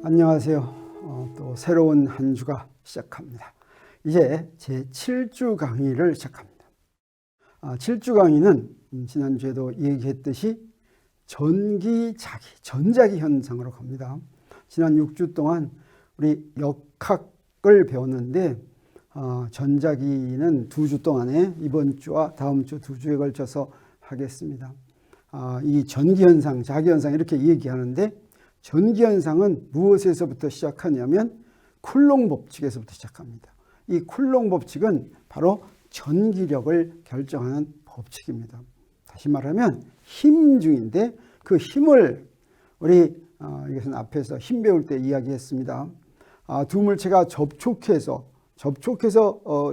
안녕하세요. 또 새로운 한 주가 시작합니다. 이제 제 7주 강의를 시작합니다. 7주 강의는 지난주에도 얘기했듯이 전자기 현상으로 갑니다. 지난 6주 동안 우리 역학을 배웠는데 전자기는 2주 동안에 이번 주와 다음 주 2주에 걸쳐서 하겠습니다. 이 전기현상, 자기현상 이렇게 얘기하는데 전기현상은 무엇에서부터 시작하냐면 쿨롱 법칙에서부터 시작합니다. 이 쿨롱 법칙은 바로 전기력을 결정하는 법칙입니다. 다시 말하면 힘중인데 그 힘을 우리 이것은 앞에서 힘 배울 때 이야기했습니다. 두 물체가 접촉해서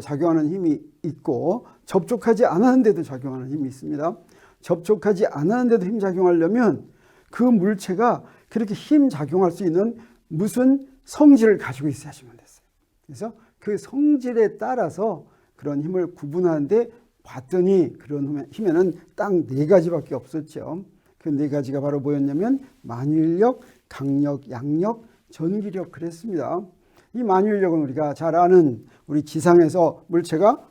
작용하는 힘이 있고 접촉하지 않았는데도 작용하는 힘이 있습니다. 접촉하지 않았는데도 힘 작용하려면 그 물체가 그렇게 힘 작용할 수 있는 무슨 성질을 가지고 있어야지만 됐어요. 그래서 그 성질에 따라서 그런 힘을 구분하는데 봤더니 그런 힘에는 딱 4가지밖에 없었죠. 그 4가지가 바로 뭐였냐면 만유인력, 강력, 양력, 전기력 그랬습니다. 이 만유인력은 우리가 잘 아는 우리 지상에서 물체가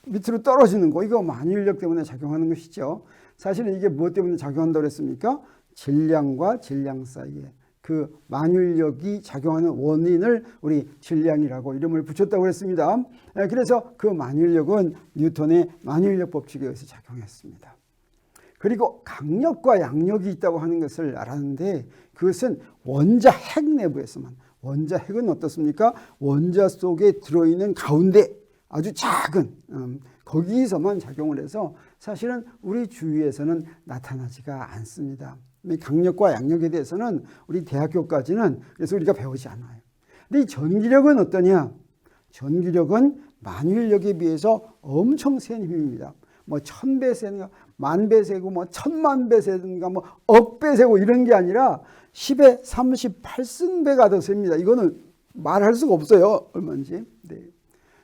밑으로 떨어지는 거, 이거 만유인력 때문에 작용하는 것이죠. 사실은 이게 무엇 때문에 작용한다고 그랬습니까? 질량과 질량 사이에 그 만유인력이 작용하는 원인을 우리 질량이라고 이름을 붙였다고 했습니다. 그래서 그 만유인력은 뉴턴의 만유인력 법칙에 의해서 작용했습니다. 그리고 강력과 양력이 있다고 하는 것을 알았는데 그것은 원자 핵 내부에서만, 원자 핵은 어떻습니까? 원자 속에 들어있는 가운데 아주 작은 거기서만 작용을 해서 사실은 우리 주위에서는 나타나지가 않습니다. 강력과 양력에 대해서는 우리 대학교까지는 그래서 우리가 배우지 않아요. 근데 이 전기력은 어떠냐? 전기력은 만유인력에 비해서 엄청 센 힘입니다. 뭐 1000배 세는가, 10,000배 세고, 뭐 10,000,000배 세든가, 뭐 억배 세고 이런 게 아니라 10의 38승배가 더 셉니다. 이거는 말할 수가 없어요. 얼마인지. 네.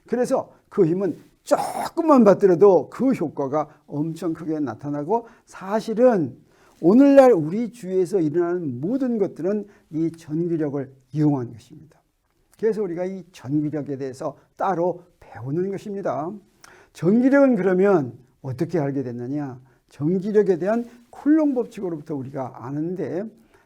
그래서 그 힘은 조금만 받더라도 그 효과가 엄청 크게 나타나고 사실은 오늘날 우리 주위에서 일어나는 모든 것들은 이 전기력을 이용한 것입니다. 그래서 우리가 이 전기력에 대해서 따로 배우는 것입니다. 전기력은 그러면 어떻게 알게 됐느냐? 전기력에 대한 쿨롱 법칙으로부터 우리가 아는데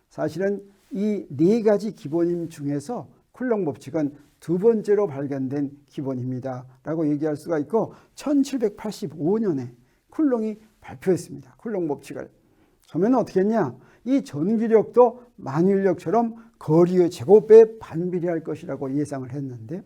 사실은 이 4가지 기본힘 중에서 쿨롱 법칙은 2번째로 발견된 기본입니다 라고 얘기할 수가 있고 1785년에 쿨롱이 발표했습니다. 쿨롱 법칙을. 처음에는 어떻게 했냐? 이 전기력도 만유인력처럼 거리의 제곱에 반비례할 것이라고 예상을 했는데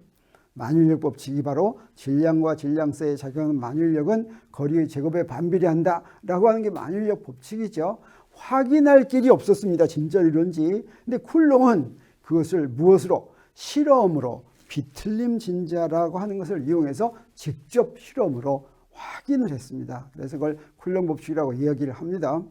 만유인력 법칙이 바로 질량과 질량사에 작용하는 만유인력은 거리의 제곱에 반비례한다 라고 하는 게 만유인력 법칙이죠. 확인할 길이 없었습니다. 진짜 이런지. 근데 쿨롱은 그것을 무엇으로? 실험으로 비틀림 진자라고 하는 것을 이용해서 직접 실험으로 확인을 했습니다. 그래서 그걸 쿨롱 법칙이라고 이야기를 합니다.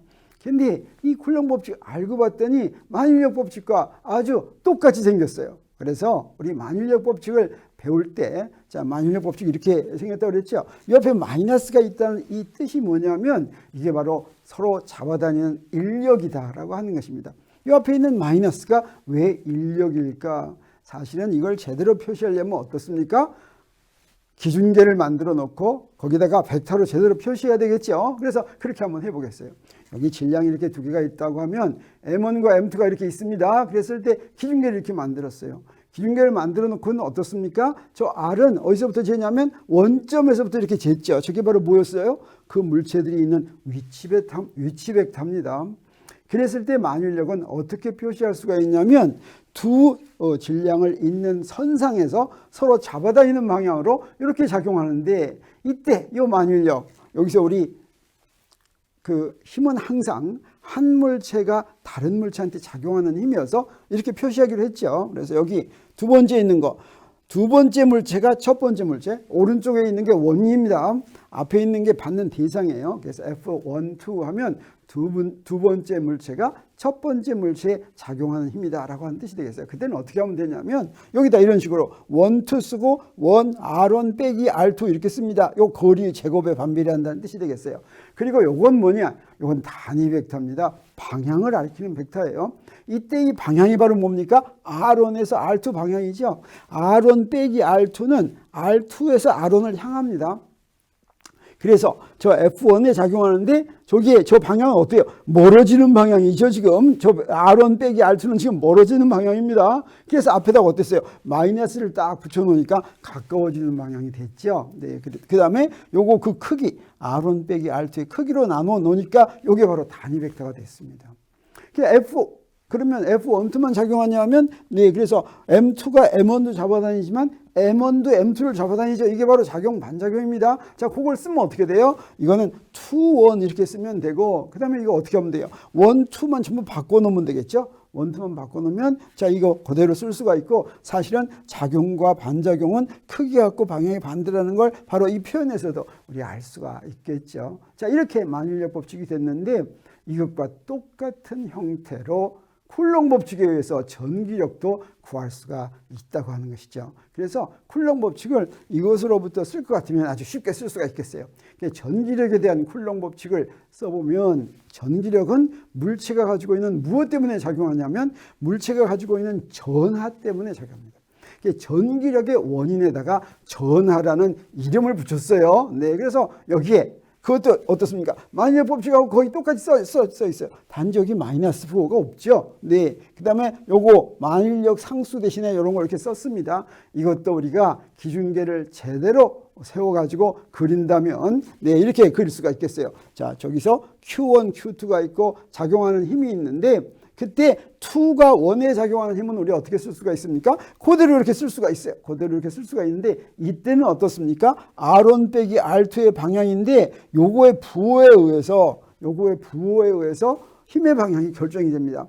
근데 이 쿨롱 법칙 알고 봤더니 만유인력 법칙과 아주 똑같이 생겼어요. 그래서 우리 만유인력 법칙을 배울 때, 자, 만유인력 법칙이 이렇게 생겼다고 그랬죠. 옆에 마이너스가 있다는 이 뜻이 뭐냐면 이게 바로 서로 잡아다니는 인력이다라고 하는 것입니다. 이 앞에 있는 마이너스가 왜 인력일까? 사실은 이걸 제대로 표시하려면 어떻습니까? 기준계를 만들어 놓고 거기다가 벡터로 제대로 표시해야 되겠죠. 그래서 그렇게 한번 해보겠어요. 여기 질량이 이렇게 2개가 있다고 하면 M1과 M2가 이렇게 있습니다. 그랬을 때 기준계를 이렇게 만들었어요. 기준계를 만들어 놓고는 어떻습니까? 저 R은 어디서부터 재냐면 원점에서부터 이렇게 쟀죠. 저게 바로 뭐였어요? 그 물체들이 있는 위치 벡터입니다. 그랬을 때 만유인력은 어떻게 표시할 수가 있냐면 두 질량을 있는 선상에서 서로 잡아다니는 방향으로 이렇게 작용하는데 이때 이 만유인력, 여기서 우리 그 힘은 항상 한 물체가 다른 물체한테 작용하는 힘이어서 이렇게 표시하기로 했죠. 그래서 여기 2번째 있는 거, 2번째 물체가 첫 번째 물체, 오른쪽에 있는 게 원인입니다. 앞에 있는 게 받는 대상이에요. 그래서 F1, 2 하면 두 번째 물체가 첫 번째 물체에 작용하는 힘이다 라고 하는 뜻이 되겠어요. 그때는 어떻게 하면 되냐면 여기다 이런 식으로 1, 2 쓰고 1, R1 빼기 R2 이렇게 씁니다. 요 거리 제곱에 반비례한다는 뜻이 되겠어요. 그리고 요건 뭐냐? 요건 단위 벡터입니다. 방향을 가리키는 벡터예요. 이때 이 방향이 바로 뭡니까? R1에서 R2 방향이죠. R1 빼기 R2는 R2에서 R1을 향합니다. 그래서 저 F1에 작용하는데 저 방향은 어때요? 멀어지는 방향이죠. 지금 저 R1 빼기 R2는 지금 멀어지는 방향입니다. 그래서 앞에다가 어땠어요? 마이너스를 딱 붙여놓으니까 가까워지는 방향이 됐죠. 네, 그 다음에 요거 그 크기 R1 빼기 R2의 크기로 나눠 놓으니까 요게 바로 단위 벡터가 됐습니다. 그러면 F12만 작용하냐면 네, 그래서 M2가 M1도 잡아다니지만 M1도 M2를 잡아다니죠. 이게 바로 작용 반작용입니다. 자, 그걸 쓰면 어떻게 돼요? 이거는 2, 1 이렇게 쓰면 되고 그 다음에 이거 어떻게 하면 돼요? 1, 2만 전부 바꿔놓으면 되겠죠. 1, 2만 바꿔놓으면 자, 이거 그대로 쓸 수가 있고 사실은 작용과 반작용은 크기 갖고 방향이 반대라는 걸 바로 이 표현에서도 우리 알 수가 있겠죠. 자, 이렇게 만일력 법칙이 됐는데 이것과 똑같은 형태로 쿨롱 법칙에 의해서 전기력도 구할 수가 있다고 하는 것이죠. 그래서 쿨롱 법칙을 이것으로부터 쓸 것 같으면 아주 쉽게 쓸 수가 있겠어요. 전기력에 대한 쿨롱 법칙을 써보면 전기력은 물체가 가지고 있는 무엇 때문에 작용하냐면 물체가 가지고 있는 전하 때문에 작용합니다. 전기력의 원인에다가 전하라는 이름을 붙였어요. 네, 그래서 여기에 그것도 어떻습니까? 만일력 법칙하고 거의 똑같이 써 있어요. 단지 여기 마이너스 부호가 없죠. 네. 그 다음에 요거 만일력 상수 대신에 이런 걸 이렇게 썼습니다. 이것도 우리가 기준계를 제대로 세워가지고 그린다면 네, 이렇게 그릴 수가 있겠어요. 자, 저기서 Q1, Q2가 있고 작용하는 힘이 있는데 그때 2가 1에 작용하는 힘은 우리가 어떻게 쓸 수가 있습니까? 그대로 이렇게 쓸 수가 있어요. 그대로 이렇게 쓸 수가 있는데 이때는 어떻습니까? R1 빼기 R2의 방향인데 요거의 부호에 의해서 힘의 방향이 결정이 됩니다.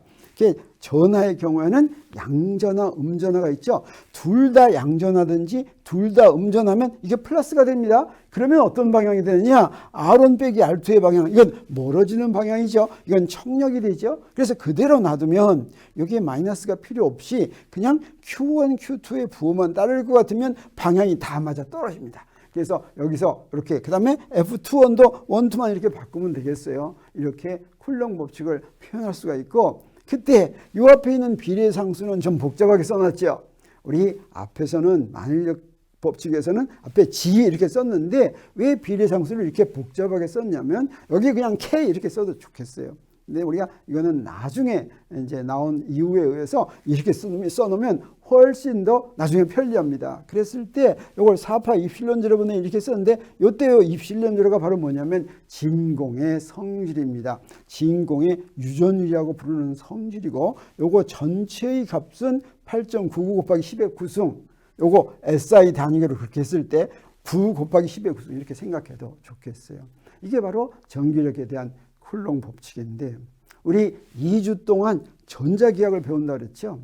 전하의 경우에는 양전하, 음전하가 있죠. 둘 다 양전하든지 둘 다 음전하면 이게 플러스가 됩니다. 그러면 어떤 방향이 되느냐? R1 빼기 R2의 방향. 이건 멀어지는 방향이죠. 이건 청력이 되죠. 그래서 그대로 놔두면 여기에 마이너스가 필요 없이 그냥 Q1, Q2의 부호만 따를 것 같으면 방향이 다 맞아 떨어집니다. 그래서 여기서 이렇게 그 다음에 F21도 1, 2만 이렇게 바꾸면 되겠어요. 이렇게 쿨롱 법칙을 표현할 수가 있고 그때 이 앞에 있는 비례상수는 좀 복잡하게 써놨죠. 우리 앞에서는 만일력 법칙에서는 앞에 G 이렇게 썼는데 왜 비례상수를 이렇게 복잡하게 썼냐면 여기 그냥 K 이렇게 써도 좋겠어요. 근데 우리가 이거는 나중에 이제 나온 이유에 의해서 이렇게 써놓으면 훨씬 더 나중에 편리합니다. 그랬을 때 이걸 4파 입실론 제로분에 이렇게 썼는데 이때요 입실론 제로가 바로 뭐냐면 진공의 성질입니다. 진공의 유전율이라고 부르는 성질이고 요거 전체의 값은 8.99 곱하기 10의 9승. 요거 SI 단위로 그렇게 했을 때 9 곱하기 10의 9승 이렇게 생각해도 좋겠어요. 이게 바로 전기력에 대한 쿨롱 법칙인데 우리 2주 동안 전자기학을 배운다 그랬죠.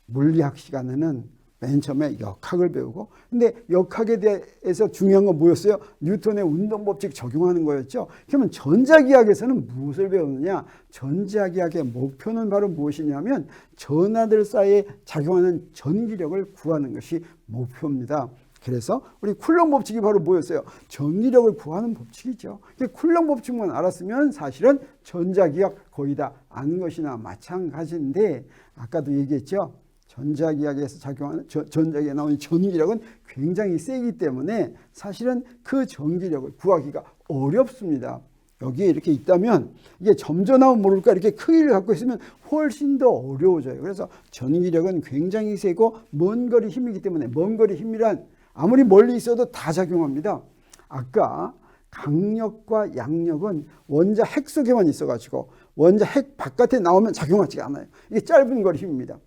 물리학 시간에는 맨 처음에 역학을 배우고 근데 역학에 대해서 중요한 건 뭐였어요? 뉴턴의 운동법칙 적용하는 거였죠. 그러면 전자기학에서는 무엇을 배우느냐? 전자기학의 목표는 바로 무엇이냐면 전하들 사이에 작용하는 전기력을 구하는 것이 목표입니다. 그래서 우리 쿨롱 법칙이 바로 뭐였어요? 전기력을 구하는 법칙이죠. 쿨롱 법칙만 알았으면 사실은 전자기학 거의 다 아는 것이나 마찬가지인데 아까도 얘기했죠. 전자기학에서 작용하는 전자기에 나오는 전기력은 굉장히 세기 때문에 사실은 그 전기력을 구하기가 어렵습니다. 여기에 이렇게 있다면 이게 점점 나오면 모를까 이렇게 크기를 갖고 있으면 훨씬 더 어려워져요. 그래서 전기력은 굉장히 세고 먼 거리 힘이기 때문에 먼 거리 힘이란 아무리 멀리 있어도 다 작용합니다. 아까 강력과 양력은 원자 핵 속에만 있어가지고 원자 핵 바깥에 나오면 작용하지가 않아요. 이게 짧은 거리 힘입니다.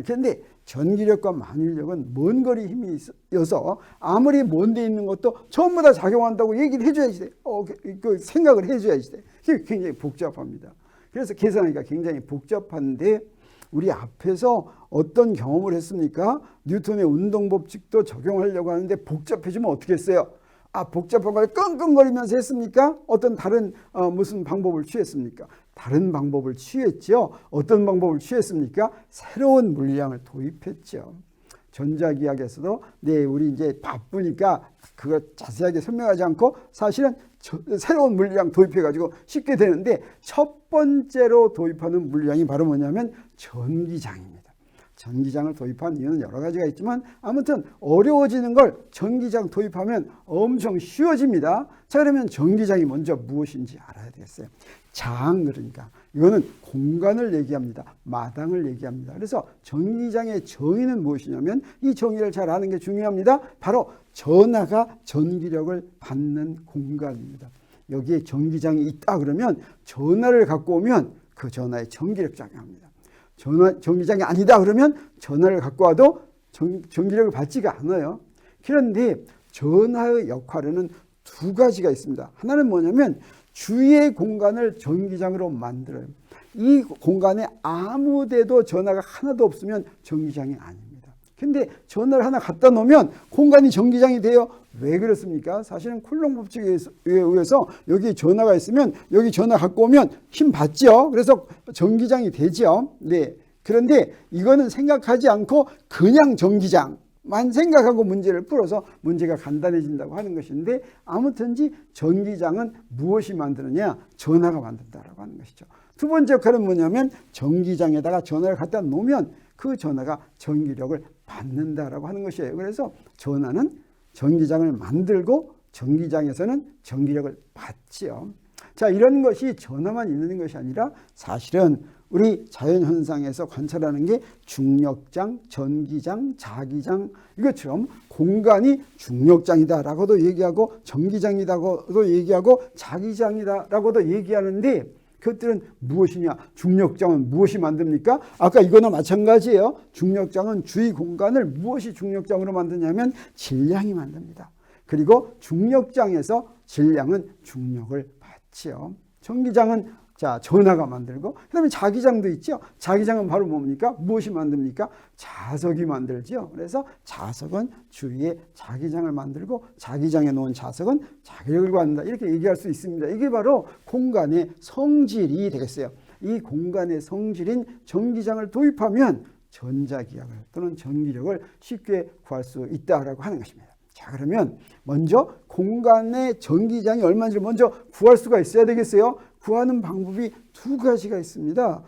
그런데 전기력과 만일력은 먼 거리 힘이 있어서 아무리 먼 데 있는 것도 전부 다 작용한다고 얘기를 해줘야지 돼. 그 생각을 해줘야지 돼. 그게 굉장히 복잡합니다. 그래서 계산하기가 굉장히 복잡한데 우리 앞에서 어떤 경험을 했습니까? 뉴턴의 운동법칙도 적용하려고 하는데 복잡해지면 어떻게 했어요? 복잡한 걸 끙끙거리면서 했습니까? 어떤 다른 무슨 방법을 취했습니까? 다른 방법을 취했죠. 어떤 방법을 취했습니까? 새로운 물리량을 도입했죠. 전자기학에서도 우리 이제 바쁘니까 그걸 자세하게 설명하지 않고 사실은 새로운 물리량 도입해가지고 쉽게 되는데 첫 번째로 도입하는 물리량이 바로 뭐냐면 전기장입니다. 전기장을 도입한 이유는 여러 가지가 있지만 아무튼 어려워지는 걸 전기장 도입하면 엄청 쉬워집니다. 자, 그러면 전기장이 먼저 무엇인지 알아야 되겠어요. 장, 그러니까 이거는 공간을 얘기합니다. 마당을 얘기합니다. 그래서 전기장의 정의는 무엇이냐면 이 정의를 잘 아는 게 중요합니다. 바로 전하가 전기력을 받는 공간입니다. 여기에 전기장이 있다 그러면 전하를 갖고 오면 그 전하에 전기력 작용합니다. 전기장이 아니다 그러면 전하를 갖고 와도 전기력을 받지가 않아요. 그런데 전하의 역할에는 두 가지가 있습니다. 하나는 뭐냐면 주위의 공간을 전기장으로 만들어요. 이 공간에 아무 데도 전하가 하나도 없으면 전기장이 아닙니다. 근데 전하를 하나 갖다 놓으면 공간이 전기장이 돼요. 왜 그렇습니까? 사실은 쿨롱 법칙에 의해서 여기 전하가 있으면 여기 전하 갖고 오면 힘 받죠. 그래서 전기장이 되죠. 네. 그런데 이거는 생각하지 않고 그냥 전기장만 생각하고 문제를 풀어서 문제가 간단해진다고 하는 것인데 아무튼지 전기장은 무엇이 만드느냐? 전하가 만든다라고 하는 것이죠. 두 번째 역할은 뭐냐면 전기장에다가 전하를 갖다 놓으면 그 전하가 전기력을 받는다라고 하는 것이에요. 그래서 전하는 전기장을 만들고 전기장에서는 전기력을 받지요. 자, 이런 것이 전하만 있는 것이 아니라 사실은 우리 자연현상에서 관찰하는 게 중력장, 전기장, 자기장 이것처럼 공간이 중력장이다라고도 얘기하고 전기장이라고도 얘기하고 자기장이다라고도 얘기하는데 그것들은 무엇이냐? 중력장은 무엇이 만듭니까? 아까 이거나 마찬가지예요. 중력장은 주위 공간을 무엇이 중력장으로 만드냐면 질량이 만듭니다. 그리고 중력장에서 질량은 중력을 받지요. 전기장은 전하가 만들고 그다음에 자기장도 있죠. 자기장은 바로 뭡니까? 무엇이 만듭니까? 자석이 만들죠. 그래서 자석은 주위에 자기장을 만들고 자기장에 놓은 자석은 자기력을 받는다. 이렇게 얘기할 수 있습니다. 이게 바로 공간의 성질이 되겠어요. 이 공간의 성질인 전기장을 도입하면 전자기압을 또는 전기력을 쉽게 구할 수 있다라고 하는 것입니다. 자, 그러면 먼저 공간의 전기장이 얼마인지 먼저 구할 수가 있어야 되겠어요. 구하는 방법이 두 가지가 있습니다.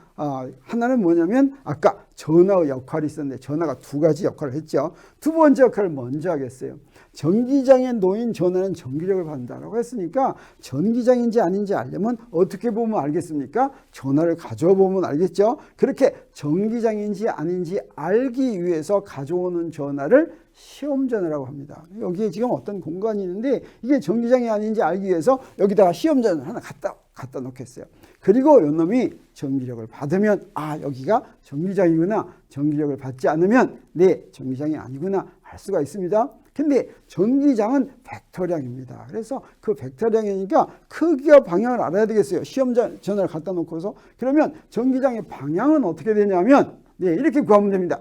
하나는 뭐냐면 아까 전하의 역할이 있었는데 전하가 두 가지 역할을 했죠. 두 번째 역할을 먼저 하겠어요. 전기장에 놓인 전하는 전기력을 받는다라고 했으니까 전기장인지 아닌지 알려면 어떻게 보면 알겠습니까? 전하를 가져와 보면 알겠죠. 그렇게 전기장인지 아닌지 알기 위해서 가져오는 전하를 시험전하라고 합니다. 여기에 지금 어떤 공간이 있는데 이게 전기장이 아닌지 알기 위해서 여기다가 시험전을 하나 갖다 놓겠어요. 그리고 이놈이 전기력을 받으면 여기가 전기장이구나. 전기력을 받지 않으면 전기장이 아니구나 알 수가 있습니다. 근데 전기장은 벡터량입니다. 그래서 그 벡터량이니까 크기와 방향을 알아야 되겠어요. 시험전을 갖다 놓고서 그러면 전기장의 방향은 어떻게 되냐면 이렇게 구하면 됩니다.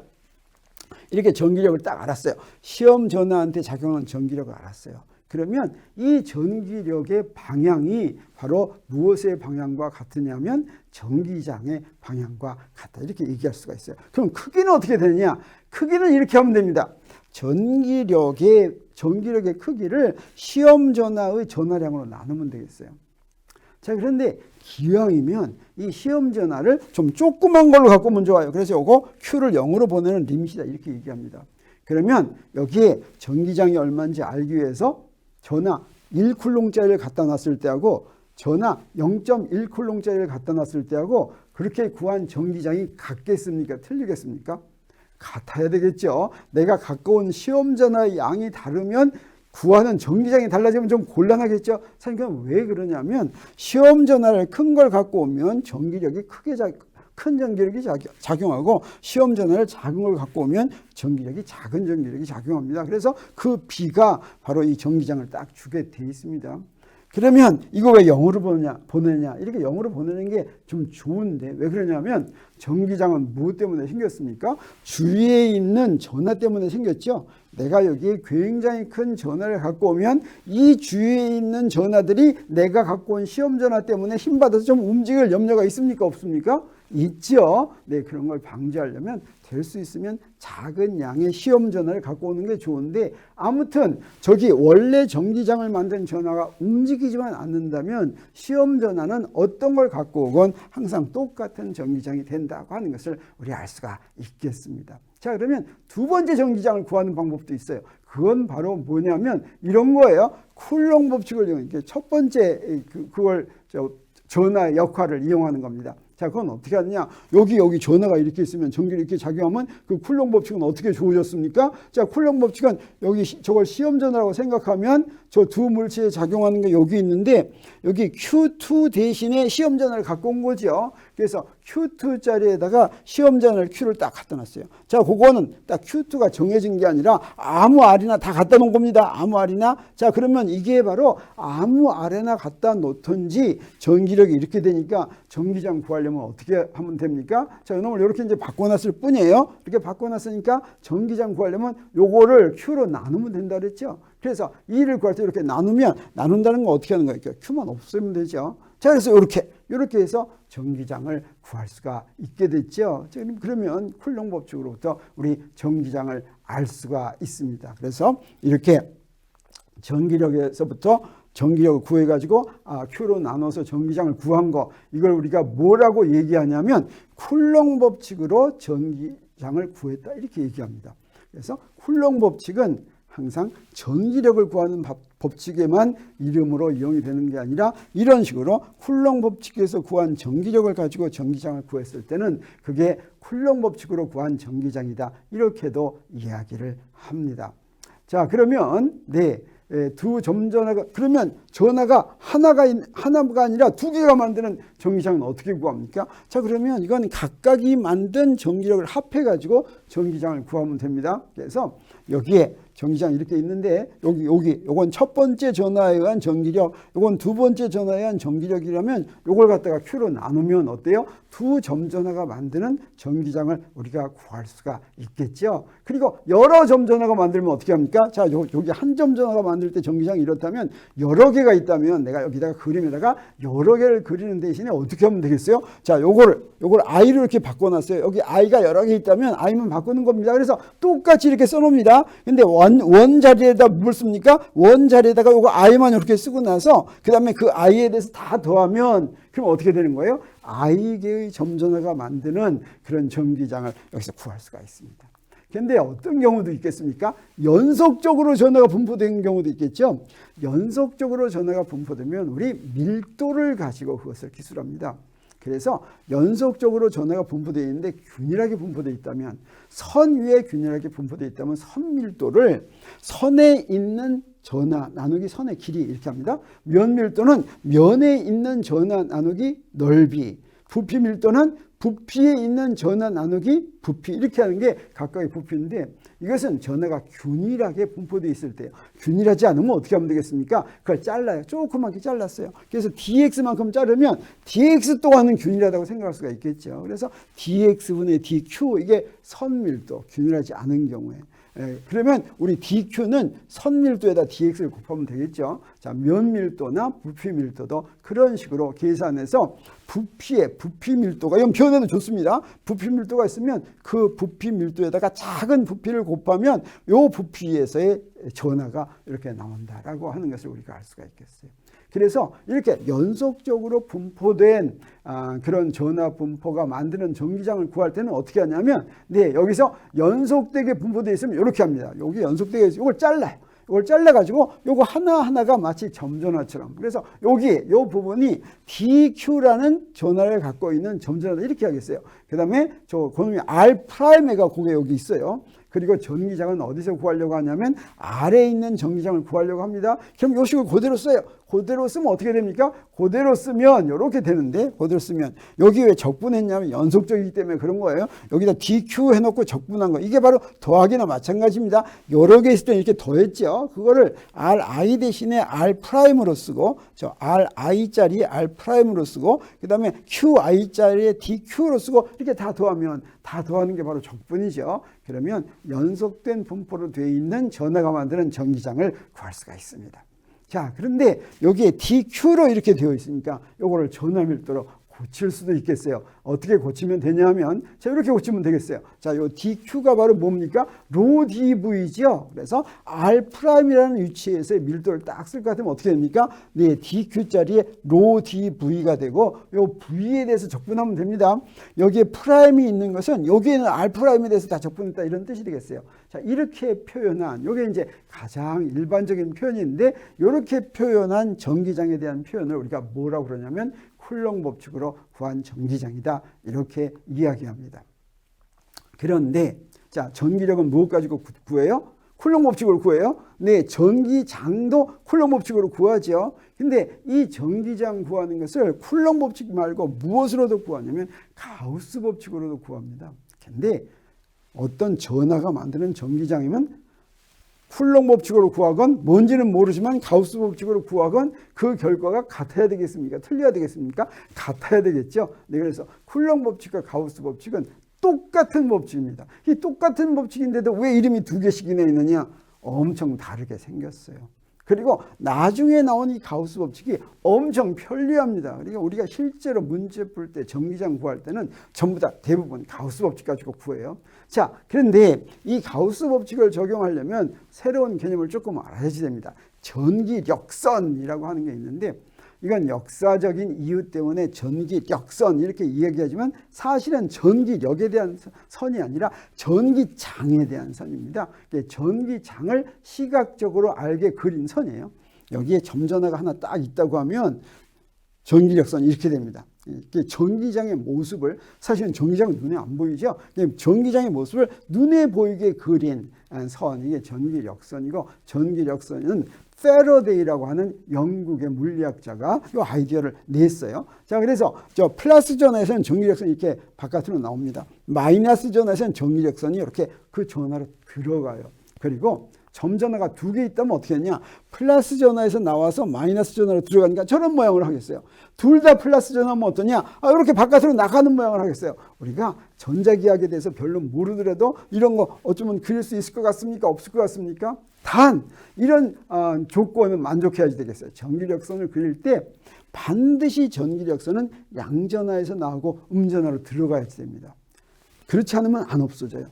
이렇게 전기력을 딱 알았어요. 시험 전하한테 작용하는 전기력을 알았어요. 그러면 이 전기력의 방향이 바로 무엇의 방향과 같으냐면 전기장의 방향과 같다. 이렇게 얘기할 수가 있어요. 그럼 크기는 어떻게 되느냐? 크기는 이렇게 하면 됩니다. 전기력의 크기를 시험 전하의 전하량으로 나누면 되겠어요. 자, 그런데 기왕이면 이 시험 전하를 좀 조그만 걸로 갖고 오면 좋아요. 그래서 이거 Q를 0으로 보내는 리밋이다 이렇게 얘기합니다. 그러면 여기에 전기장이 얼마인지 알기 위해서 전하 1쿨롱짜리를 갖다 놨을 때하고 전하 0.1쿨롱짜리를 갖다 놨을 때하고 그렇게 구한 전기장이 같겠습니까? 틀리겠습니까? 같아야 되겠죠. 내가 갖고 온 시험 전하의 양이 다르면 구하는 전기장이 달라지면 좀 곤란하겠죠. 사실 왜 그러냐면 시험 전하를 큰 걸 갖고 오면 전기력이 큰 전기력이 작용하고 시험 전하를 작은 걸 갖고 오면 작은 전기력이 작용합니다. 그래서 그 비가 바로 이 전기장을 딱 주게 돼 있습니다. 그러면 이거 왜 0으로 보내냐? 이렇게 0으로 보내는 게 좀 좋은데 왜 그러냐면 전기장은 무엇 때문에 생겼습니까? 주위에 있는 전하 때문에 생겼죠. 내가 여기에 굉장히 큰 전하를 갖고 오면 이 주위에 있는 전하들이 내가 갖고 온 시험 전하 때문에 힘받아서 좀 움직일 염려가 있습니까? 없습니까? 있죠. 네, 그런 걸 방지하려면 될 수 있으면 작은 양의 시험 전하를 갖고 오는 게 좋은데, 아무튼 저기 원래 전기장을 만든 전하가 움직이지만 않는다면 시험 전하는 어떤 걸 갖고 오건 항상 똑같은 전기장이 된다고 하는 것을 우리 알 수가 있겠습니다. 자, 그러면 두 번째 전기장을 구하는 방법도 있어요. 그건 바로 뭐냐면 이런 거예요. 쿨롱 법칙을 이용해 첫 번째 그걸 전하의 역할을 이용하는 겁니다. 자, 그건 어떻게 하느냐? 여기 전하가 이렇게 있으면 전기를 이렇게 작용하면 그 쿨롱 법칙은 어떻게 주어졌습니까? 자, 쿨롱 법칙은 여기 저걸 시험 전하라고 생각하면 저 두 물체에 작용하는 게 여기 있는데, 여기 Q2 대신에 시험 전하를 갖고 온 거죠. 그래서 Q2 자리에다가 시험 전하를 Q를 딱 갖다 놨어요. 자, 그거는 딱 Q2가 정해진 게 아니라 아무 R이나 다 갖다 놓은 겁니다. 아무 R이나. 자, 그러면 이게 바로 아무 R에나 갖다 놓던지 전기력이 이렇게 되니까 전기장 구하려면 어떻게 하면 됩니까? 자, 이놈을 이렇게 이제 바꿔놨을 뿐이에요. 이렇게 바꿔놨으니까 전기장 구하려면 요거를 Q로 나누면 된다 그랬죠. 그래서 E를 구할 때 이렇게 나눈다는 건 어떻게 하는 거예요? Q만 없애면 되죠. 자, 그래서 이렇게 해서 전기장을 구할 수가 있게 됐죠. 그러면 쿨롱 법칙으로부터 우리 전기장을 알 수가 있습니다. 그래서 이렇게 전기력에서부터 전기력을 구해가지고 Q로 나눠서 전기장을 구한 거, 이걸 우리가 뭐라고 얘기하냐면 쿨롱 법칙으로 전기장을 구했다, 이렇게 얘기합니다. 그래서 쿨롱 법칙은 항상 전기력을 구하는 법칙에만 이름으로 이용이 되는 게 아니라 이런 식으로 쿨롱 법칙에서 구한 전기력을 가지고 전기장을 구했을 때는 그게 쿨롱 법칙으로 구한 전기장이다, 이렇게도 이야기를 합니다. 자, 그러면 두 점전하가, 그러면 전하가 하나가 아니라 두 개가 만드는 전기장은 어떻게 구합니까? 자, 그러면 이건 각각이 만든 전기력을 합해가지고 전기장을 구하면 됩니다. 그래서 여기에 전기장 이렇게 있는데 요건 첫 번째 전하에 의한 전기력, 요건 두 번째 전하에 의한 전기력이라면 요걸 갖다가 Q로 나누면 어때요? 두 점전하가 만드는 전기장을 우리가 구할 수가 있겠죠. 그리고 여러 점전하가 만들면 어떻게 합니까? 자, 여기 한 점전하가 만들 때 전기장이 이렇다면 여러 개가 있다면 내가 여기다가 그림에다가 여러 개를 그리는 대신에 어떻게 하면 되겠어요? 자, 요걸 I로 이렇게 바꿔놨어요. 여기 I가 여러 개 있다면 I만 바꾸는 겁니다. 그래서 똑같이 이렇게 써놓습니다. 근데 원 자리에다 뭘 씁니까? 원 자리에다가 요거 I만 이렇게 쓰고 나서 그 다음에 그 I에 대해서 다 더하면 그럼 어떻게 되는 거예요? I개의 점전하가 만드는 그런 전기장을 여기서 구할 수가 있습니다. 그런데 어떤 경우도 있겠습니까? 연속적으로 전하가 분포되는 경우도 있겠죠. 연속적으로 전하가 분포되면 우리 밀도를 가지고 그것을 기술합니다. 그래서 연속적으로 전하가 분포되어 있는데 균일하게 분포되어 있다면, 선 위에 균일하게 분포되어 있다면 선 밀도를 선에 있는 전하 나누기 선의 길이 이렇게 합니다. 면 밀도는 면에 있는 전하 나누기 넓이, 부피 밀도는 부피에 있는 전하 나누기 부피, 이렇게 하는 게 각각의 부피인데, 이것은 전하가 균일하게 분포되어 있을 때요. 균일하지 않으면 어떻게 하면 되겠습니까? 그걸 잘라요. 조그맣게 잘랐어요. 그래서 dx만큼 자르면 dx 또한은 균일하다고 생각할 수가 있겠죠. 그래서 dx분의 dq, 이게 선밀도, 균일하지 않은 경우에. 그러면 우리 dq는 선밀도에다 dx를 곱하면 되겠죠. 자, 면밀도나 부피 밀도도 그런 식으로 계산해서 부피 밀도가, 이건 표현해도 좋습니다. 부피 밀도가 있으면 그 부피 밀도에다가 작은 부피를 곱하면 요 부피에서의 전하가 이렇게 나온다라고 하는 것을 우리가 알 수가 있겠어요. 그래서 이렇게 연속적으로 분포된 그런 전하 분포가 만드는 전기장을 구할 때는 어떻게 하냐면, 여기서 연속되게 분포되어 있으면 이렇게 합니다. 여기 연속되게 있으면 이걸 잘라요. 이걸 잘라가지고 요거 하나하나가 마치 점전화처럼, 그래서 요 부분이 DQ라는 전하를 갖고 있는 점전화다, 이렇게 하겠어요. 그 다음에 그놈이 R'가 그게 여기 있어요. 그리고 전기장은 어디서 구하려고 하냐면 아래에 있는 전기장을 구하려고 합니다. 그럼 요 식을 그대로 써요. 그대로 쓰면 어떻게 됩니까? 그대로 쓰면 이렇게 되는데, 그대로 쓰면 여기 왜 적분했냐면 연속적이기 때문에 그런 거예요. 여기다 DQ 해놓고 적분한 거, 이게 바로 더하기나 마찬가지입니다. 여러 개 있을 때 이렇게 더했죠. 그거를 RI 대신에 R'으로 쓰고, 저 RI짜리 R'으로 쓰고, 그 다음에 QI짜리에 DQ로 쓰고, 이렇게 다 더하면, 다 더하는 게 바로 적분이죠. 그러면 연속된 분포로 되어 있는 전하가 만드는 전기장을 구할 수가 있습니다. 자, 그런데 여기에 DQ로 이렇게 되어 있으니까 요거를 전하 밀도로 고칠 수도 있겠어요. 어떻게 고치면 되냐면 자, 이렇게 고치면 되겠어요. 자, 요 DQ가 바로 뭡니까? 로 DV죠. 그래서 R'이라는 위치에서 밀도를 딱 쓸 것 같으면 어떻게 됩니까? 네, DQ 자리에 로 DV가 되고 요 V에 대해서 적분하면 됩니다. 여기에 프라임이 있는 것은 여기에는 R'에 대해서 다 적분했다 이런 뜻이 되겠어요. 자, 이렇게 표현한 요게 이제 가장 일반적인 표현인데 이렇게 표현한 전기장에 대한 표현을 우리가 뭐라고 그러냐면 쿨롱 법칙으로 구한 전기장이다 이렇게 이야기합니다. 그런데 자, 전기력은 무엇 가지고 구해요? 쿨롱 법칙으로 구해요? 네, 전기장도 쿨롱 법칙으로 구하죠. 근데 이 전기장 구하는 것을 쿨롱 법칙 말고 무엇으로도 구하냐면 가우스 법칙으로도 구합니다. 근데 어떤 전하가 만드는 전기장이면 쿨롱 법칙으로 구하건 뭔지는 모르지만 가우스 법칙으로 구하건 그 결과가 같아야 되겠습니까? 틀려야 되겠습니까? 같아야 되겠죠. 네, 그래서 쿨롱 법칙과 가우스 법칙은 똑같은 법칙입니다. 이 똑같은 법칙인데도 왜 이름이 두 개씩이나 있느냐? 엄청 다르게 생겼어요. 그리고 나중에 나온 이 가우스 법칙이 엄청 편리합니다. 그러니까 우리가 실제로 문제 풀 때 전기장 구할 때는 전부 다 대부분 가우스 법칙 가지고 구해요. 자, 그런데 이 가우스 법칙을 적용하려면 새로운 개념을 조금 알아야지 됩니다. 전기력선이라고 하는 게 있는데 이건 역사적인 이유 때문에 전기력선 이렇게 이야기하지만 사실은 전기력에 대한 선이 아니라 전기장에 대한 선입니다. 전기장을 시각적으로 알게 그린 선이에요. 여기에 점전화가 하나 딱 있다고 하면 전기력선이 이렇게 됩니다. 전기장의 모습을 사실은 전기장은 눈에 안 보이죠. 전기장의 모습을 눈에 보이게 그린 선 이게 전기력선이고 전기력선은 패러데이라고 하는 영국의 물리학자가 이 아이디어를 냈어요. 자, 그래서 저 플러스 전화에서는 전기력선이 이렇게 바깥으로 나옵니다. 마이너스 전화에서는 전기력선이 이렇게 그 전화로 들어가요. 그리고 점전화가 두 개 있다면 어떻게 했냐? 플러스 전화에서 나와서 마이너스 전화로 들어가니까 저런 모양을 하겠어요. 둘 다 플러스 전화면 어떠냐? 이렇게 바깥으로 나가는 모양을 하겠어요. 우리가 전자기학에 대해서 별로 모르더라도 이런 거 어쩌면 그릴 수 있을 것 같습니까? 없을 것 같습니까? 단 이런 조건은 만족해야지 되겠어요. 전기력선을 그릴 때 반드시 전기력선은 양전화에서 나오고 음전화로 들어가야지 됩니다. 그렇지 않으면 안 없어져요.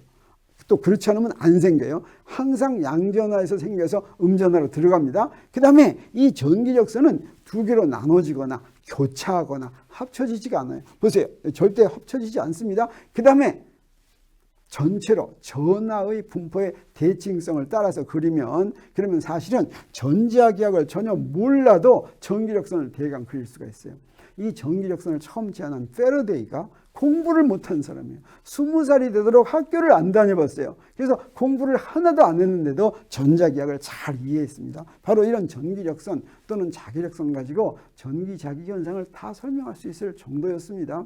또 그렇지 않으면 안 생겨요. 항상 양전화에서 생겨서 음전화로 들어갑니다. 그 다음에 이 전기력선은 두 개로 나눠지거나 교차하거나 합쳐지지가 않아요. 보세요. 절대 합쳐지지 않습니다. 그 다음에 전체로 전하의 분포의 대칭성을 따라서 그리면 그러면 사실은 전자기학을 전혀 몰라도 전기력선을 대강 그릴 수가 있어요. 이 전기력선을 처음 제안한 패러데이가 공부를 못한 사람이에요. 20살이 되도록 학교를 안 다녀봤어요. 그래서 공부를 하나도 안 했는데도 전자기학을 잘 이해했습니다. 바로 이런 전기력선 또는 자기력선 가지고 전기자기현상을 다 설명할 수 있을 정도였습니다.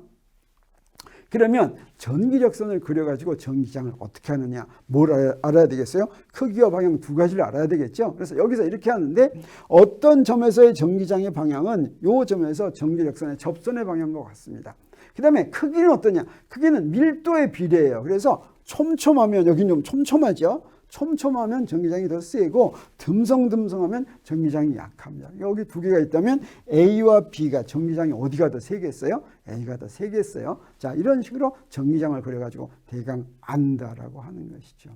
그러면 전기력선을 그려가지고 전기장을 어떻게 하느냐, 뭘 알아야 되겠어요? 크기와 방향 두 가지를 알아야 되겠죠. 그래서 여기서 이렇게 하는데 어떤 점에서의 전기장의 방향은 이 점에서 전기력선의 접선의 방향과 같습니다. 그 다음에 크기는 어떠냐? 크기는 밀도에 비례해요. 그래서 촘촘하면 여기는 좀 촘촘하죠. 촘촘하면 전기장이 더 세고 듬성듬성하면 전기장이 약합니다. 여기 두 개가 있다면 A와 B가 전기장이 어디가 더 세겠어요? A가 더 세겠어요. 자, 이런 식으로 전기장을 그려가지고 대강 안다라고 하는 것이죠.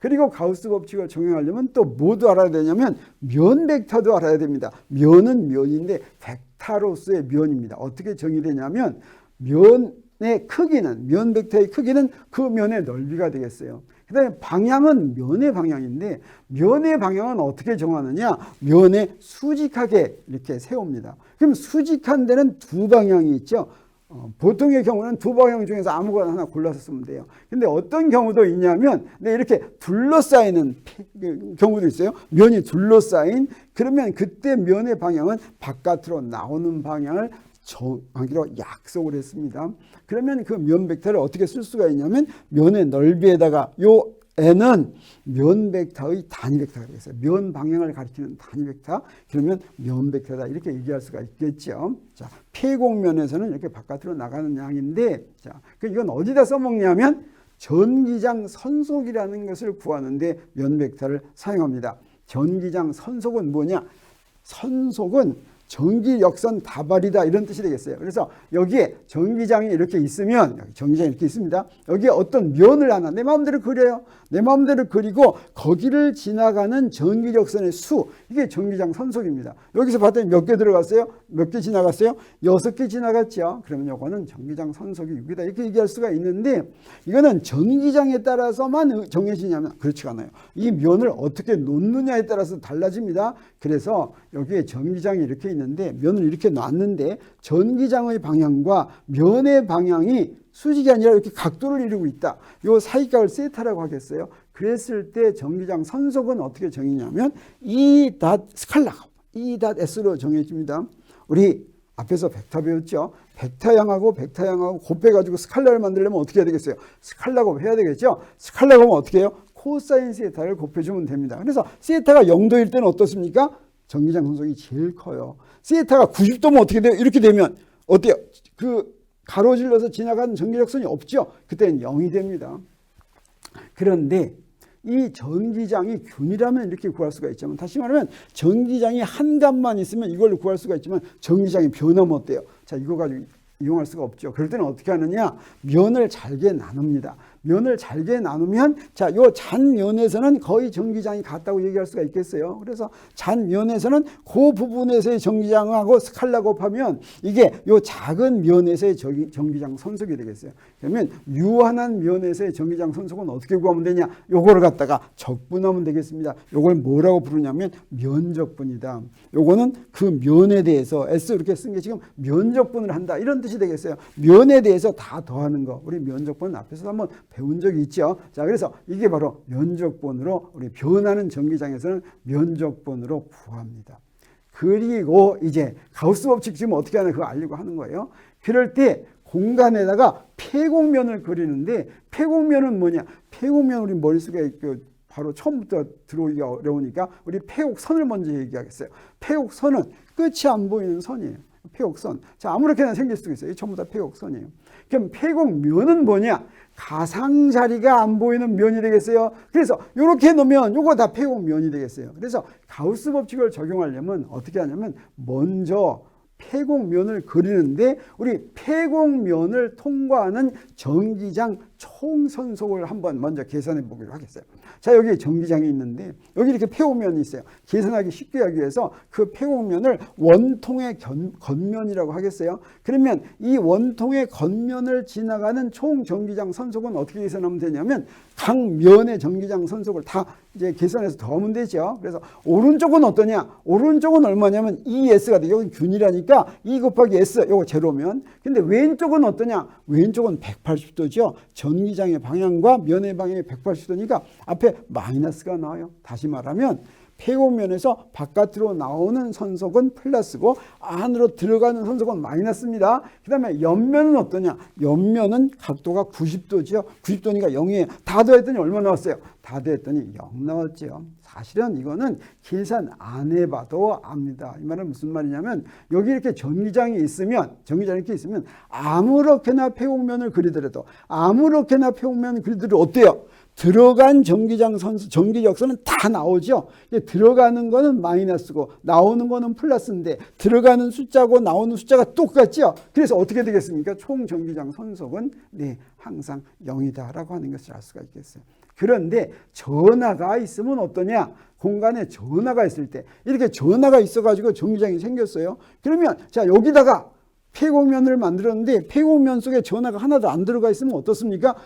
그리고 가우스 법칙을 적용하려면 또 뭐도 알아야 되냐면 면 벡터도 알아야 됩니다. 면은 면인데 벡터로서의 면입니다. 어떻게 정의되냐면 면의 크기는 면 벡터의 크기는 그 면의 넓이가 되겠어요. 그 다음에 방향은 면의 방향인데 면의 방향은 어떻게 정하느냐? 면에 수직하게 이렇게 세웁니다. 그럼 수직한 데는 두 방향이 있죠. 보통의 경우는 두 방향 중에서 아무거나 하나 골라서 쓰면 돼요. 근데 어떤 경우도 있냐면 이렇게 둘러싸이는 경우도 있어요. 면이 둘러싸인 그러면 그때 면의 방향은 바깥으로 나오는 방향을 정하기로 약속을 했습니다. 그러면 그 면 벡터를 어떻게 쓸 수가 있냐면 면의 넓이에다가 요 n은 면 벡터의 단위 벡터가 되겠어요. 면 방향을 가리키는 단위 벡터. 그러면 면 벡터다 이렇게 얘기할 수가 있겠죠. 자, 폐곡면에서는 이렇게 바깥으로 나가는 양인데 자, 이건 어디다 써먹냐면 전기장 선속이라는 것을 구하는데 면 벡터를 사용합니다. 전기장 선속은 뭐냐? 선속은 전기역선 다발이다 이런 뜻이 되겠어요. 그래서 여기에 전기장이 이렇게 있으면 여기 전기장이 이렇게 있습니다. 여기에 어떤 면을 하나 내 마음대로 그려요. 내 마음대로 그리고 거기를 지나가는 전기역선의 수, 이게 전기장 선속입니다. 여기서 봤더니 몇 개 들어갔어요? 몇 개 지나갔어요? 6개 지나갔죠. 그러면 요거는 전기장 선속이 6이다 이렇게 얘기할 수가 있는데, 이거는 전기장에 따라서만 정해지냐면 그렇지가 않아요. 이 면을 어떻게 놓느냐에 따라서 달라집니다. 그래서 여기에 전기장이 이렇게 있는데 면을 이렇게 놨는데 전기장의 방향과 면의 방향이 수직이 아니라 이렇게 각도를 이루고 있다. 요 사이각을 세타라고 하겠어요. 그랬을 때 전기장 선속은 어떻게 정의냐면 E.S로 정해집니다. 우리 앞에서 벡터 배웠죠. 벡터양하고 벡터양하고 곱해가지고 스칼라를 만들려면 어떻게 해야 되겠어요? 스칼라 곱해야 되겠죠. 스칼라 곱하면 어떻게 해요? 코사인 세타를 곱해주면 됩니다. 그래서 세타가 0도일 때는 어떻습니까? 전기장 선속이 제일 커요. 세타가 90도면 어떻게 돼요? 이렇게 되면 어때요? 그 가로질러서 지나가는 전기력선이 없죠. 그때는 0이 됩니다. 그런데 이 전기장이 균이라면 이렇게 구할 수가 있지만, 다시 말하면 전기장이 한 값만 있으면 이걸로 구할 수가 있지만 전기장이 변하면 어때요? 자, 이거 가지고 이용할 수가 없죠. 그럴 때는 어떻게 하느냐? 면을 잘게 나눕니다. 면을 잘게 나누면 자, 요 잔면에서는 거의 전기장이 같다고 얘기할 수가 있겠어요. 그래서 잔면에서는 그 부분에서의 전기장하고 스칼라 곱하면 이게 요 작은 면에서의 전기장 선속이 되겠어요. 그러면 유한한 면에서의 전기장 선속은 어떻게 구하면 되냐? 요거를 갖다가 적분하면 되겠습니다. 요걸 뭐라고 부르냐면 면적분이다. 요거는 그 면에 대해서 S 이렇게 쓴 게 지금 면적분을 한다 이런 뜻이 되겠어요. 면에 대해서 다 더하는 거. 우리 면적분 앞에서 한번 배운 적이 있죠. 자, 그래서 이게 바로 면적분으로, 우리 변하는 전기장에서는 면적분으로 구합니다. 그리고 이제 가우스 법칙 지금 어떻게 하나 그거 알려고 하는 거예요. 그럴 때 공간에다가 폐곡면을 그리는데, 폐곡면은 뭐냐? 폐곡면 우리 머릿속에 바로 처음부터 들어오기가 어려우니까 우리 폐곡선을 먼저 얘기하겠어요. 폐곡선은 끝이 안 보이는 선이에요. 폐곡선. 자, 아무렇게나 생길 수가 있어요. 전부 다 폐곡선이에요. 그럼 폐곡면은 뭐냐? 가상자리가 안 보이는 면이 되겠어요. 그래서 이렇게 놓으면 요거 다 폐곡면이 되겠어요. 그래서 가우스 법칙을 적용하려면 어떻게 하냐면 먼저 폐곡면을 그리는데, 우리 폐곡면을 통과하는 전기장 총선속을 한번 먼저 계산해 보기로 하겠어요. 자, 여기 전기장이 있는데 여기 이렇게 폐곡면이 있어요. 계산하기 쉽게 하기 위해서 그 폐곡면을 원통의 겉면이라고 하겠어요. 그러면 이 원통의 겉면을 지나가는 총 전기장 선속은 어떻게 계산하면 되냐면 각 면의 전기장 선속을 다 이제 계산해서 더하면 되죠. 그래서 오른쪽은 어떠냐? 오른쪽은 얼마냐면 2S가 돼. 여기 균이라니까 2 곱하기 S, 요거 제로면. 근데 왼쪽은 어떠냐? 왼쪽은 180도죠. 전기장의 방향과 면의 방향이 180도니까 앞에 마이너스가 나와요. 다시 말하면 폐곡면에서 바깥으로 나오는 선속은 플러스고 안으로 들어가는 선속은 마이너스입니다. 그 다음에 옆면은 어떠냐? 옆면은 각도가 90도죠. 90도니까 0이에요. 다 더했더니 얼마 나왔어요? 다 더했더니 0 나왔죠. 사실은 이거는 계산 안 해봐도 압니다. 이 말은 무슨 말이냐면 여기 이렇게 전기장이 이렇게 있으면 아무렇게나 폐곡면을 그리더라도 어때요? 들어간 전기적선은 다 나오죠. 들어가는 거는 마이너스고 나오는 거는 플러스인데 들어가는 숫자고 나오는 숫자가 똑같죠. 그래서 어떻게 되겠습니까? 총 전기장 선속은 항상 0이다라고 하는 것을 알 수가 있겠어요. 그런데 전하가 있으면 어떠냐? 공간에 전하가 있을 때 이렇게 전하가 있어가지고 전기장이 생겼어요. 그러면 자, 여기다가 폐곡면을 만들었는데 폐곡면 속에 전하가 하나도 안 들어가 있으면 어떻습니까?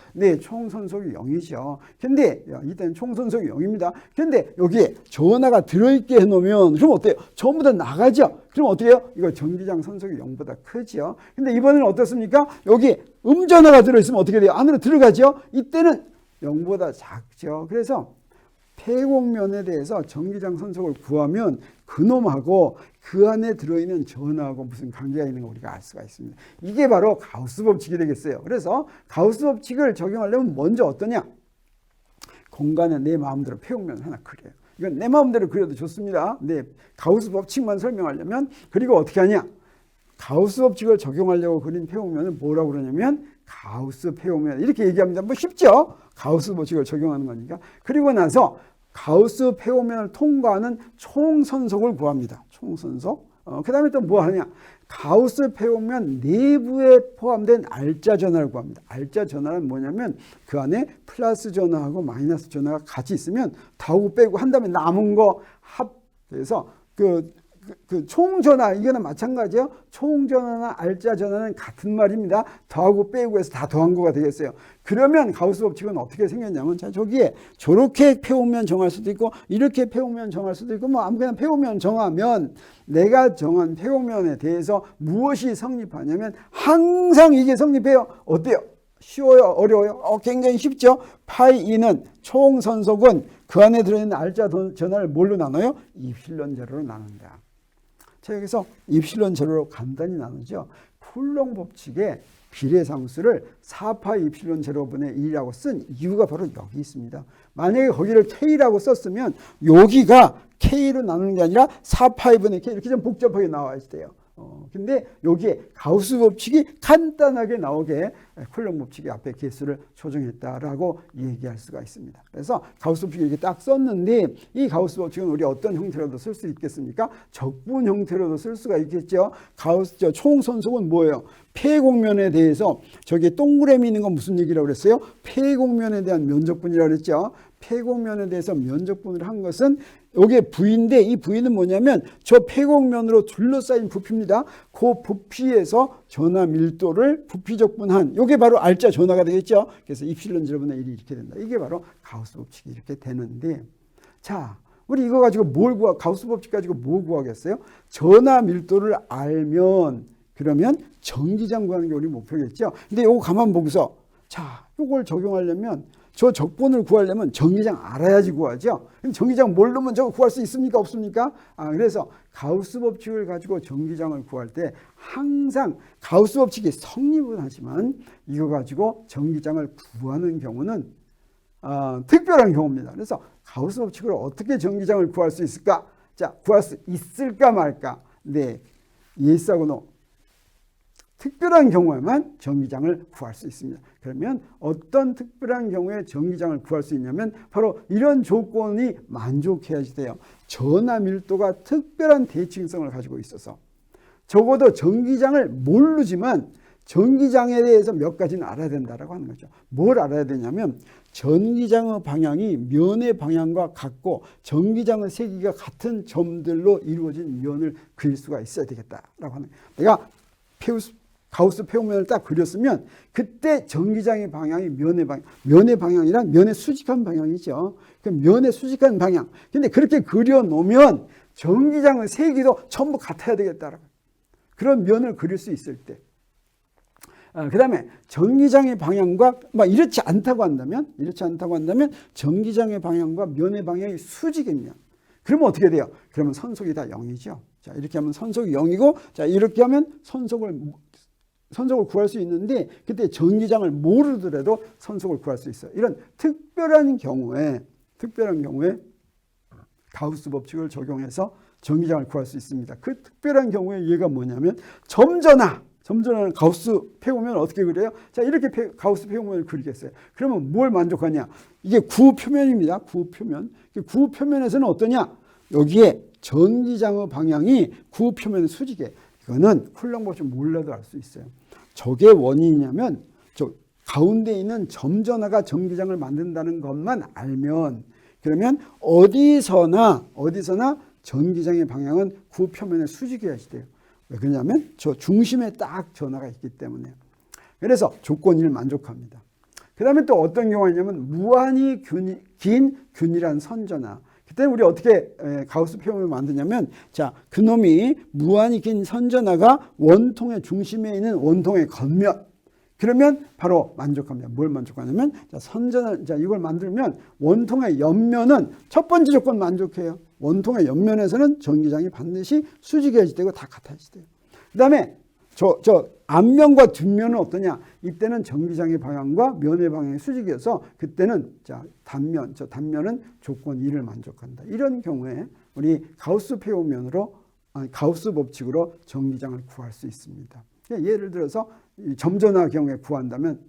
총선속이 0이죠. 근데 이때는 총선속이 0입니다. 근데 여기에 전하가 들어있게 해놓으면 그럼 어때요? 전부 다 나가죠. 그럼 어떻게 해요? 이거 전기장 선속이 0보다 크죠. 근데 이번에는 어떻습니까? 여기 음전하가 들어있으면 어떻게 돼요? 안으로 들어가죠. 이때는 0보다 작죠. 그래서 폐곡면에 대해서 전기장 선속을 구하면 그놈하고 그 안에 들어있는 전하고 무슨 관계가 있는 거 우리가 알 수가 있습니다. 이게 바로 가우스 법칙이 되겠어요. 그래서 가우스 법칙을 적용하려면 먼저 어떠냐? 공간에 내 마음대로 폐곡면 하나 그려요. 이건 내 마음대로 그려도 좋습니다. 가우스 법칙만 설명하려면. 그리고 어떻게 하냐? 가우스 법칙을 적용하려고 그린 폐호면을 뭐라고 그러냐면 가우스 폐호면 이렇게 얘기합니다. 뭐 쉽죠? 가우스 법칙을 적용하는 거니까. 그리고 나서 가우스 폐호면을 통과하는 총선속을 구합니다. 총선속. 그 다음에 또 뭐 하느냐. 가우스 폐호면 내부에 포함된 알짜 전하를 구합니다. 알짜 전하는 뭐냐면 그 안에 플러스 전하하고 마이너스 전하가 같이 있으면 더하고 빼고 한 다음에 남은 거 합해서 그 총전화 이거는 마찬가지예요. 총전화나 알짜 전화는 같은 말입니다. 더하고 빼고 해서 다 더한 거가 되겠어요. 그러면 가우스 법칙은 어떻게 생겼냐면 자 저기에 저렇게 폐호면 정할 수도 있고 이렇게 폐호면 정할 수도 있고 뭐 아무거나 폐호면 정하면 내가 정한 폐호면에 대해서 무엇이 성립하냐면 항상 이게 성립해요. 어때요? 쉬워요? 어려워요? 굉장히 쉽죠. 파이 2는 총선속은 그 안에 들어있는 알짜 전화를 뭘로 나눠요? 입실론 제로로 나눈다. 자 여기서 입실론 제로로 간단히 나누죠. 쿨롱 법칙의 비례상수를 4파이 입실론 제로분의 1이라고 쓴 이유가 바로 여기 있습니다. 만약에 거기를 K라고 썼으면 여기가 K로 나누는 게 아니라 4파이분의 K 이렇게 좀 복잡하게 나와야 돼요. 근데 여기에 가우스 법칙이 간단하게 나오게 쿨롱 법칙이 앞에 개수를 조정했다라고 얘기할 수가 있습니다. 그래서 가우스 법칙을 이렇게 딱 썼는데 이 가우스 법칙은 우리 어떤 형태로도 쓸 수 있겠습니까? 적분 형태로도 쓸 수가 있겠죠. 가우스 총선속은 뭐예요? 폐곡면에 대해서 저기 동그라미 있는 건 무슨 얘기라고 그랬어요? 폐곡면에 대한 면적분이라고 그랬죠. 폐곡면에 대해서 면적분을 한 것은 여기에 부위인데 이 부위는 뭐냐면 저 폐곡면으로 둘러싸인 부피입니다. 그 부피에서 전하 밀도를 부피적분한 이게 바로 알짜 전하가 되겠죠. 그래서 입실론 제로분의 1이 이렇게 된다. 이게 바로 가우스 법칙이 이렇게 되는데 자 우리 이거 가지고 가우스 법칙 가지고 뭘 구하겠어요? 전하 밀도를 알면 그러면 전기장 구하는 게 우리 목표겠죠. 근데 이거 가만 보고서 자 이걸 적용하려면 저 적분을 구하려면 전기장 알아야지 구하죠. 그럼 전기장 모르면 저거 구할 수 있습니까? 없습니까? 그래서 가우스 법칙을 가지고 전기장을 구할 때 항상 가우스 법칙이 성립은 하지만 이거 가지고 전기장을 구하는 경우는 특별한 경우입니다. 그래서 가우스 법칙으로 어떻게 전기장을 구할 수 있을까? 자, 구할 수 있을까 말까? 네, 예스하고 노. 특별한 경우에만 전기장을 구할 수 있습니다. 그러면 어떤 특별한 경우에 전기장을 구할 수 있냐면 바로 이런 조건이 만족해야지 돼요. 전하 밀도가 특별한 대칭성을 가지고 있어서 적어도 전기장을 모르지만 전기장에 대해서 몇 가지는 알아야 된다라고 하는 거죠. 뭘 알아야 되냐면 전기장의 방향이 면의 방향과 같고 전기장의 세기가 같은 점들로 이루어진 면을 그릴 수가 있어야 되겠다라고 하는 거예요. 내가 가우스 폐호면을 딱 그렸으면 그때 전기장의 방향이 면의 방향이란 면의 수직한 방향이죠. 그 면의 수직한 방향. 근데 그렇게 그려놓으면 전기장의 세기도 전부 같아야 되겠다라고. 그런 면을 그릴 수 있을 때. 그 다음에 전기장의 방향과 이렇지 않다고 한다면 전기장의 방향과 면의 방향이 수직이면 그러면 어떻게 돼요? 그러면 선속이 다 0이죠. 자, 이렇게 하면 선속이 0이고 자, 이렇게 하면 선속을 구할 수 있는데 그때 전기장을 모르더라도 선속을 구할 수 있어요. 이런 특별한 경우에 가우스 법칙을 적용해서 전기장을 구할 수 있습니다. 그 특별한 경우에 얘가 뭐냐면 점전하는 가우스 폐호면을 어떻게 그려요? 자, 이렇게 가우스 폐호면을 그리겠어요. 그러면 뭘 만족하냐? 이게 구표면입니다. 구표면에서는 어떠냐? 여기에 전기장의 방향이 구표면 수직에 이거는 쿨롱 법칙 몰라도 알 수 있어요. 저게 원인이냐면 저 가운데 있는 점전하가 전기장을 만든다는 것만 알면 그러면 어디서나 전기장의 방향은 구표면의 수직이어야지 돼요. 왜 그러냐면 저 중심에 딱 전하가 있기 때문에. 그래서 조건 1 만족합니다. 그 다음에 또 어떤 경우가 있냐면 무한히 긴 균일한 선전하. 그때 우리 어떻게 가우스 폐호면을 만드냐면 자, 그놈이 무한히 긴 선전하가 원통의 중심에 있는 원통의 겉면. 그러면 바로 만족합니다. 뭘 만족하냐면 자, 이걸 만들면 원통의 옆면은 첫 번째 조건 만족해요. 원통의 옆면에서는 전기장이 반드시 수직해야지 되고 다 같아야지 돼요. 그 다음에 저 앞면과 뒷면은 어떠냐? 이때는 전기장의 방향과 면의 방향이 수직이어서 그때는 단면은 조건 2를 만족한다. 이런 경우에 우리 가우스 폐호면으로 가우스 법칙으로 전기장을 구할 수 있습니다. 예를 들어서 점전화 경우에 구한다면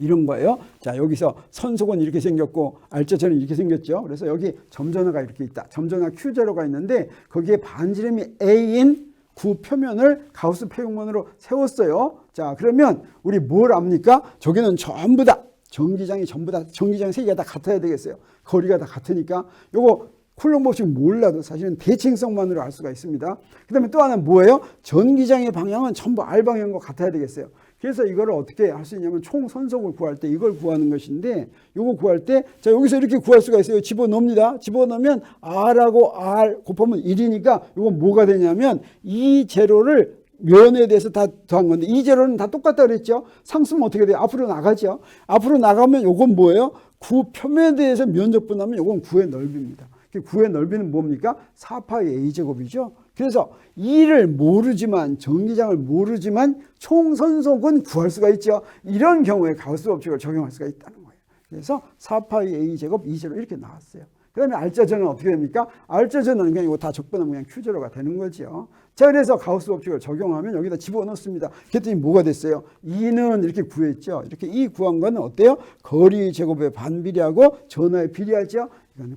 이런 거예요. 자, 여기서 선속은 이렇게 생겼고 알짜전은 이렇게 생겼죠. 그래서 여기 점전화가 이렇게 있다. 점전화 Q0가 있는데 거기에 반지름이 A인 구 표면을 가우스 표형문으로 세웠어요. 자, 그러면 우리 뭘 압니까? 저기는 전부 다 전기장이 전부 다 전기장 세 개가 다 같아야 되겠어요. 거리가 다 같으니까 요거 쿨롱 법칙 몰라도 사실은 대칭성만으로 알 수가 있습니다. 그 다음에 또 하나는 뭐예요? 전기장의 방향은 전부 R 방향과 같아야 되겠어요. 그래서 이거를 어떻게 할 수 있냐면 총 선속을 구할 때 이걸 구하는 것인데 요거 구할 때 자 여기서 이렇게 구할 수가 있어요. 집어넣습니다. 집어넣으면 R하고 R 곱하면 1이니까 요건 뭐가 되냐면 이 제로를 면에 대해서 다 더한 건데 이 제로는 다 똑같다 그랬죠. 상수면 어떻게 돼요? 앞으로 나가죠. 앞으로 나가면 요건 뭐예요? 구 표면에 대해서 면적분하면 요건 구의 넓이입니다. 구의 넓이는 뭡니까? 4파이 A제곱이죠. 그래서 이를 모르지만 전기장을 모르지만 총선속은 구할 수가 있죠. 이런 경우에 가우스 법칙을 적용할 수가 있다는 거예요. 그래서 4파이 A제곱 2제로 이렇게 나왔어요. 그 다음에 R자전은 어떻게 됩니까? R자전은 그냥 이거 다 적분하면 그냥 Q제로가 되는 거죠. 자, 그래서 가우스 법칙을 적용하면 여기다 집어넣습니다. 그랬더니 뭐가 됐어요? 2는 이렇게 구했죠. 이렇게 이 구한 거는 어때요? 거리 제곱에 반비례하고 전하에 비례하죠. 이건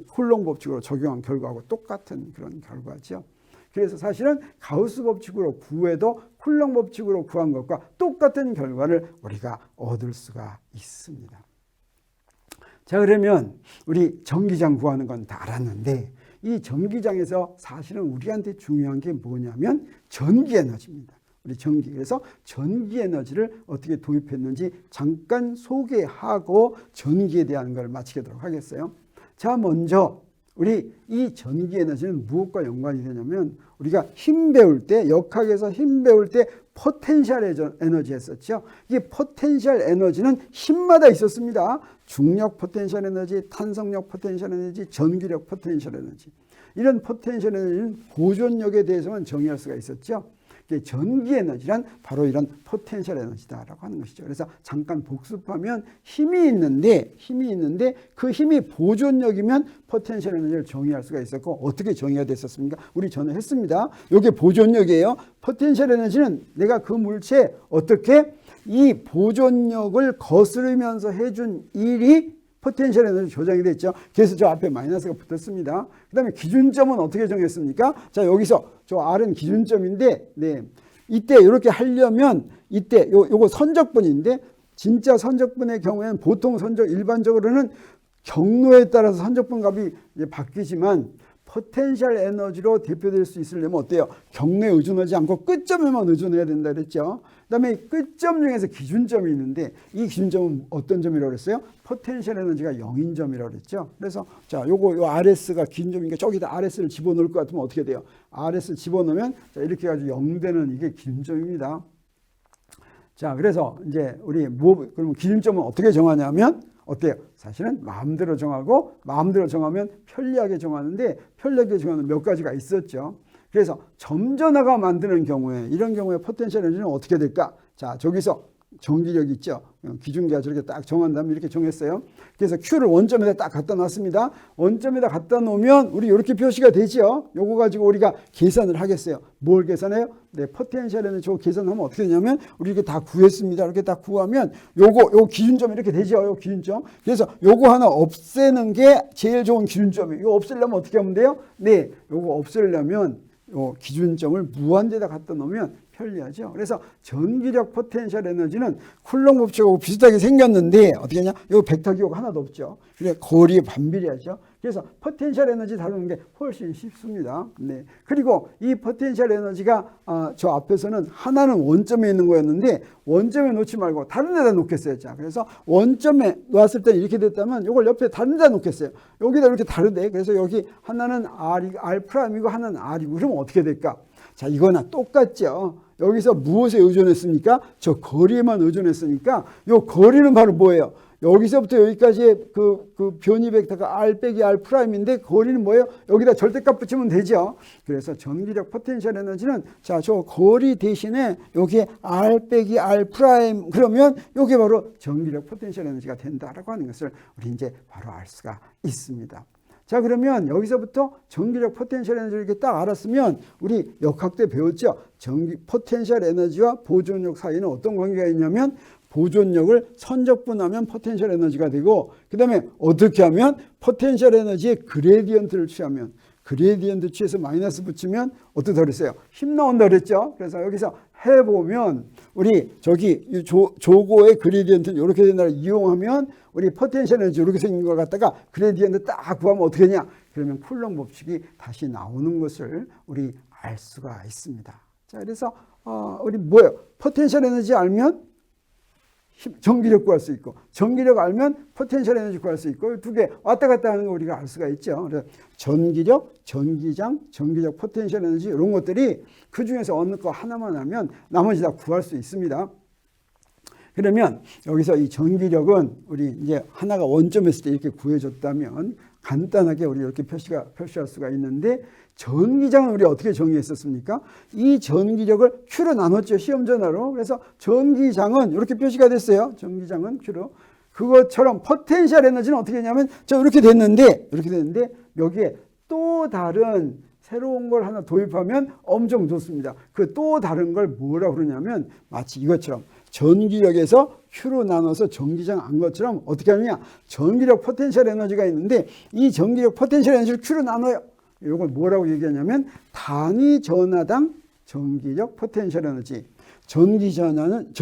쿨롱 법칙으로 적용한 결과하고 똑같은 그런 결과죠. 그래서 사실은 가우스 법칙으로 구해도 쿨롱 법칙으로 구한 것과 똑같은 결과를 우리가 얻을 수가 있습니다. 자, 그러면 우리 전기장 구하는 건 다 알았는데 이 전기장에서 사실은 우리한테 중요한 게 뭐냐면 전기 에너지입니다. 우리 전기. 그래서 전기 에너지를 어떻게 도입했는지 잠깐 소개하고 전기에 대한 걸 마치도록 하겠어요. 자, 먼저 우리 이 전기 에너지는 무엇과 연관이 되냐면 우리가 힘 배울 때 역학에서 힘 배울 때 포텐셜 에너지 했었죠. 이 포텐셜 에너지는 힘마다 있었습니다. 중력 포텐셜 에너지, 탄성력 포텐셜 에너지, 전기력 포텐셜 에너지. 이런 포텐셜 에너지는 보존력에 대해서만 정의할 수가 있었죠. 전기 에너지란 바로 이런 포텐셜 에너지다라고 하는 것이죠. 그래서 잠깐 복습하면 힘이 있는데 그 힘이 보존력이면 포텐셜 에너지를 정의할 수가 있었고 어떻게 정의가 됐었습니까? 우리 전에 했습니다. 이게 보존력이에요. 포텐셜 에너지는 내가 그 물체에 어떻게 이 보존력을 거스르면서 해준 일이 포텐셜 에너지 조정이 됐죠. 그래서 저 앞에 마이너스가 붙었습니다. 그 다음에 기준점은 어떻게 정했습니까? 자, 여기서 저 R은 기준점인데, 네. 이때 이렇게 하려면, 이때 요거 선적분인데, 진짜 선적분의 경우에는 보통 일반적으로는 경로에 따라서 선적분 값이 이제 바뀌지만, 포텐셜 에너지로 대표될 수 있으려면 어때요? 경로에 의존하지 않고 끝점에만 의존해야 된다 그랬죠. 그 다음에 끝점 중에서 기준점이 있는데 이 기준점은 어떤 점이라고 그랬어요? 포텐셜 에너지가 0인 점이라고 그랬죠. 그래서 자, 요 RS가 기준점이니까 저기다 RS를 집어넣을 것 같으면 어떻게 돼요? RS 집어넣으면 자, 이렇게 해가지고 0되는 이게 기준점입니다. 자, 그래서 이제 우리 그러면 기준점은 어떻게 정하냐면 어때요? 사실은 마음대로 정하고 마음대로 정하면 편리하게 정하는데 편리하게 정하는 몇 가지가 있었죠. 그래서 점전화가 만드는 경우에 이런 경우에 포텐셜 에너지는 어떻게 될까? 자, 저기서 전기력 있죠. 기준기가 저렇게 딱 정한 다음에 이렇게 정했어요. 그래서 Q를 원점에다 딱 갖다 놨습니다. 원점에다 갖다 놓으면 우리 이렇게 표시가 되죠. 요거 가지고 우리가 계산을 하겠어요. 뭘 계산해요? 네, 포텐셜 에너지 저거 계산하면 어떻게 되냐면 우리 이렇게 다 구했습니다. 이렇게 다 구하면 요 기준점 이렇게 되죠. 요 기준점. 그래서 요거 하나 없애는 게 제일 좋은 기준점이에요. 이거 없애려면 어떻게 하면 돼요? 네, 요거 없애려면 요 기준점을 무한대에다 갖다 놓으면 편리하죠. 그래서 전기력 포텐셜 에너지는 쿨롱 법칙하고 비슷하게 생겼는데 어떻게 하냐? 요 벡터 기호가 하나도 없죠. 그래 거리에 반비례하죠. 그래서 포텐셜 에너지 다루는 게 훨씬 쉽습니다. 네. 그리고 이 포텐셜 에너지가 저 앞에서는 하나는 원점에 있는 거였는데 원점에 놓지 말고 다른 데다 놓겠어요. 자, 그래서 원점에 놓았을 때 이렇게 됐다면 이걸 옆에 다른 데다 놓겠어요. 여기다 이렇게 다르대. 그래서 여기 하나는 R''이고 하나는 R이고 그러면 어떻게 될까? 자, 이거나 똑같죠. 여기서 무엇에 의존했습니까? 저 거리에만 의존했으니까 요 거리는 바로 뭐예요? 여기서부터 여기까지의 그 변이 벡터가 R 빼기 R'인데 거리는 뭐예요? 여기다 절대값 붙이면 되죠. 그래서 전기력 포텐셜 에너지는 자, 저 거리 대신에 여기에 R 빼기 R' 그러면 이게 바로 전기력 포텐셜 에너지가 된다라고 하는 것을 우리 이제 바로 알 수가 있습니다. 자, 그러면 여기서부터 전기력 포텐셜 에너지를 이렇게 딱 알았으면 우리 역학 때 배웠죠. 포텐셜 에너지와 보존력 사이는 어떤 관계가 있냐면 보존력을 선적분하면 포텐셜 에너지가 되고 그 다음에 어떻게 하면 포텐셜 에너지의 그레디언트를 취하면 그레디언트 취해서 마이너스 붙이면 어떻게 그랬어요? 힘 나온다 그랬죠. 그래서 여기서 해보면 우리 저기 조고의 그레디언트는 이렇게 된 걸 이용하면 우리 포텐셜 에너지 이렇게 생긴 걸 갖다가 그레디언트 딱 구하면 어떻게 되냐? 그러면 쿨롱 법칙이 다시 나오는 것을 우리 알 수가 있습니다. 자, 그래서 우리 뭐예요? 포텐셜 에너지 알면 전기력 구할 수 있고 전기력 알면 포텐셜 에너지 구할 수 있고 두 개 왔다 갔다 하는 거 우리가 알 수가 있죠. 그래서 전기력, 전기장, 전기적 포텐셜 에너지 이런 것들이 그 중에서 어느 거 하나만 하면 나머지 다 구할 수 있습니다. 그러면 여기서 이 전기력은 우리 이제 하나가 원점했을 때 이렇게 구해줬다면 간단하게 우리 이렇게 표시할 수가 있는데 전기장은 우리 어떻게 정의했었습니까? 이 전기력을 Q로 나눴죠. 시험 전화로. 그래서 전기장은 이렇게 표시가 됐어요. 전기장은 Q로. 그것처럼 포텐셜 에너지는 어떻게 되냐면 이렇게 됐는데 여기에 또 다른 새로운 걸 하나 도입하면 엄청 좋습니다. 그 또 다른 걸 뭐라고 그러냐면 마치 이것처럼 전기력에서 Q로 나눠서 전기장 안 것처럼 어떻게 하느냐. 전기력 포텐셜 에너지가 있는데 이 전기력 포텐셜 에너지를 Q로 나눠요. 이걸 뭐라고 얘기하냐면 단위 전하당 전기력 포텐셜 에너지. 전기장은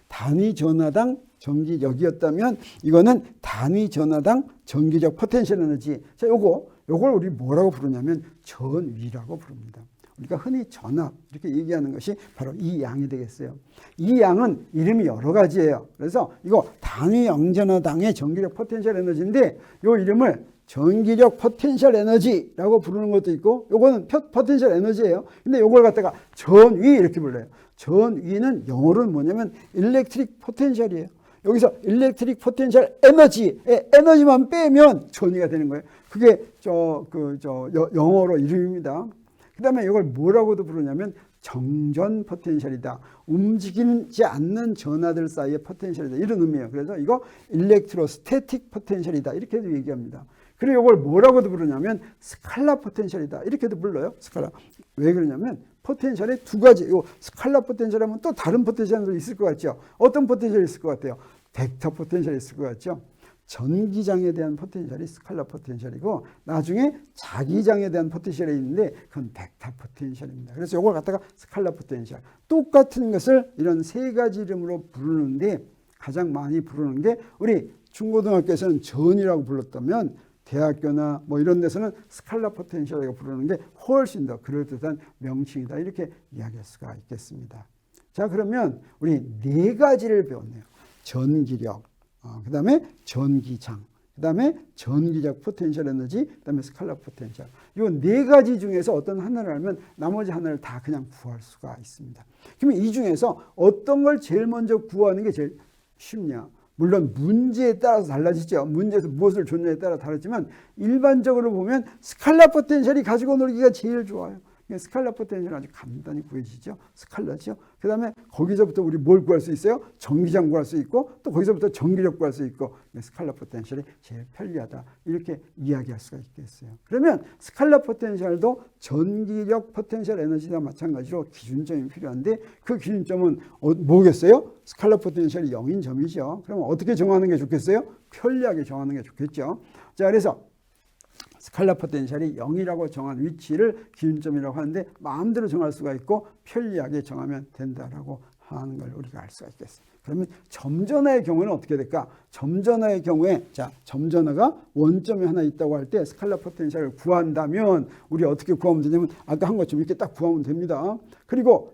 단위 전하당 전기력이었다면 이거는 단위 전하당 전기력 포텐셜 에너지. 자, 요걸 우리 뭐라고 부르냐면 전위라고 부릅니다. 우리가 흔히 전압 이렇게 얘기하는 것이 바로 이 양이 되겠어요. 이 양은 이름이 여러 가지예요. 그래서 이거 단위 양전하당의 전기력 포텐셜 에너지인데 요 이름을 전기력 포텐셜 에너지라고 부르는 것도 있고 요거는 포텐셜 에너지예요. 근데 요걸 갖다가 전위 이렇게 불러요. 전위는 영어로는 뭐냐면 일렉트릭 포텐셜이에요. 여기서 일렉트릭 포텐셜 에너지의 에너지만 빼면 전위가 되는 거예요. 그게 영어로 이름입니다. 그 다음에 이걸 뭐라고도 부르냐면 정전 포텐셜이다. 움직이지 않는 전하들 사이의 포텐셜이다. 이런 의미예요. 그래서 이거 일렉트로스태틱 포텐셜이다. 이렇게도 얘기합니다. 그리고 이걸 뭐라고도 부르냐면 스칼라 포텐셜이다. 이렇게도 불러요. 스칼라. 왜 그러냐면 포텐셜의 두 가지. 요 스칼라 포텐셜 하면 또 다른 포텐셜도 있을 것 같죠. 어떤 포텐셜이 있을 것 같아요? 벡터 포텐셜이 있을 것 같죠. 전기장에 대한 포텐셜이 스칼라 포텐셜이고 나중에 자기장에 대한 포텐셜이 있는데 그건 벡터 포텐셜입니다. 그래서 이걸 갖다가 스칼라 포텐셜. 똑같은 것을 이런 세 가지 이름으로 부르는데 가장 많이 부르는 게 우리 중고등학교에서는 전이라고 불렀다면 대학교나 뭐 이런 데서는 스칼라 포텐셜이라고 부르는 게 훨씬 더 그럴듯한 명칭이다. 이렇게 이야기할 수가 있겠습니다. 자, 그러면 우리 네 가지를 배웠네요. 전기력, 그 다음에 전기장, 그 다음에 전기적 포텐셜 에너지, 그 다음에 스칼라 포텐셜. 이 네 가지 중에서 어떤 하나를 알면 나머지 하나를 다 그냥 구할 수가 있습니다. 그러면 이 중에서 어떤 걸 제일 먼저 구하는 게 제일 쉽냐? 물론 문제에 따라서 달라지죠. 문제에서 무엇을 줬냐에 따라 다르지만 일반적으로 보면 스칼라 포텐셜이 가지고 놀기가 제일 좋아요. 스칼라 포텐셜은 아주 간단히 구해지죠. 스칼라죠. 그 다음에 거기서부터 우리 뭘 구할 수 있어요? 전기장 구할 수 있고 또 거기서부터 전기력 구할 수 있고 스칼라 포텐셜이 제일 편리하다. 이렇게 이야기할 수가 있겠어요. 그러면 스칼라 포텐셜도 전기력 포텐셜 에너지와 마찬가지로 기준점이 필요한데 그 기준점은 뭐겠어요? 스칼라 포텐셜이 0인 점이죠. 그러면 어떻게 정하는 게 좋겠어요? 편리하게 정하는 게 좋겠죠. 자, 그래서 스칼라 포텐셜이 0이라고 정한 위치를 기준점이라고 하는데 마음대로 정할 수가 있고 편리하게 정하면 된다라고 하는 걸 우리가 알 수가 있겠어요. 그러면 점전화의 경우는 어떻게 될까? 점전화의 경우에 점전화가 원점이 하나 있다고 할 때 스칼라 포텐셜을 구한다면 우리 어떻게 구하면 되냐면 아까 한 것처럼 이렇게 딱 구하면 됩니다. 그리고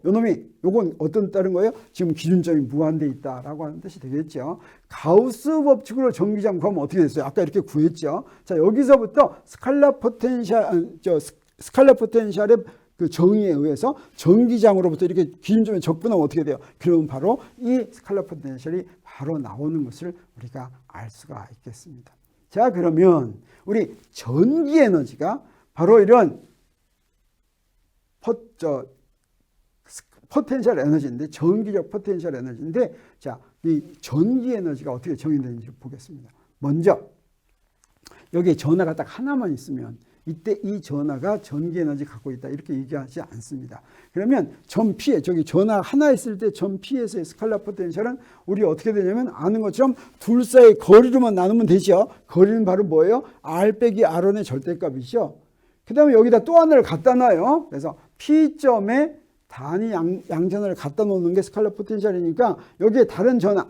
요건 어떤 다른 거예요? 지금 기준점이 무한대 있다라고 하는 뜻이 되겠죠. 가우스 법칙으로 전기장 구하면 어떻게 됐어요? 아까 이렇게 구했죠. 자, 여기서부터 스칼라 포텐셜의 그 정의에 의해서 전기장으로부터 이렇게 기준점에 접근하면 어떻게 돼요? 그러면 바로 이 스칼라 포텐셜이 바로 나오는 것을 우리가 알 수가 있겠습니다. 자, 그러면 우리 전기 에너지가 바로 이런 포텐셜 에너지인데 전기적 포텐셜 에너지인데 자, 이 전기 에너지가 어떻게 정의되는지 보겠습니다. 먼저 여기에 전하가 딱 하나만 있으면 이때 이 전하가 전기 에너지 갖고 있다 이렇게 얘기하지 않습니다. 그러면 전 P에 저기 전하 하나 있을 때 전 P에서의 스칼라 포텐셜은 우리 어떻게 되냐면 아는 것처럼 둘 사이 거리로만 나누면 되죠. 거리는 바로 뭐예요? R 빼기 R1의 절대값이죠. 그 다음에 여기다 또 하나를 갖다 놔요. 그래서 P점에 단위 양전하를 갖다 놓는 게 스칼라 포텐셜이니까 여기에 다른 전하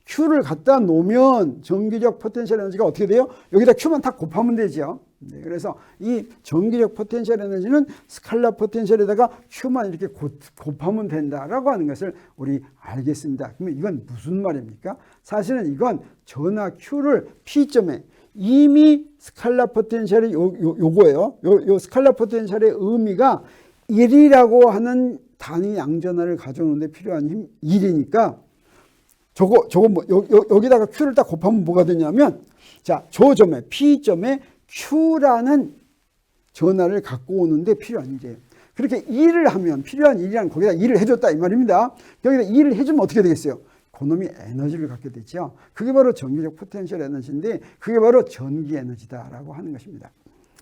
Q를 갖다 놓으면 전기력 포텐셜 에너지가 어떻게 돼요? 여기다 Q만 다 곱하면 되죠. 네, 그래서 이 전기력 포텐셜 에너지는 스칼라 포텐셜에다가 Q만 이렇게 곱하면 된다라고 하는 것을 우리 알겠습니다. 그러면 이건 무슨 말입니까? 사실은 이건 전하 Q를 P점에 이미 스칼라 포텐셜이 요거예요. 요 스칼라 포텐셜의 의미가 1이라고 하는 단위 양전하를 가져오는데 필요한 힘 1이니까 저거 뭐 여기다가 Q를 딱 곱하면 뭐가 되냐면 자, 저 점에 P점에 Q라는 전하를 갖고 오는데 필요한 일이에요. 그렇게 2를 하면 필요한 일이란 거기다 2를 해줬다 이 말입니다. 여기다 2를 해주면 어떻게 되겠어요? 그놈이 에너지를 갖게 되죠. 그게 바로 전기적 포텐셜 에너지인데 그게 바로 전기 에너지다라고 하는 것입니다.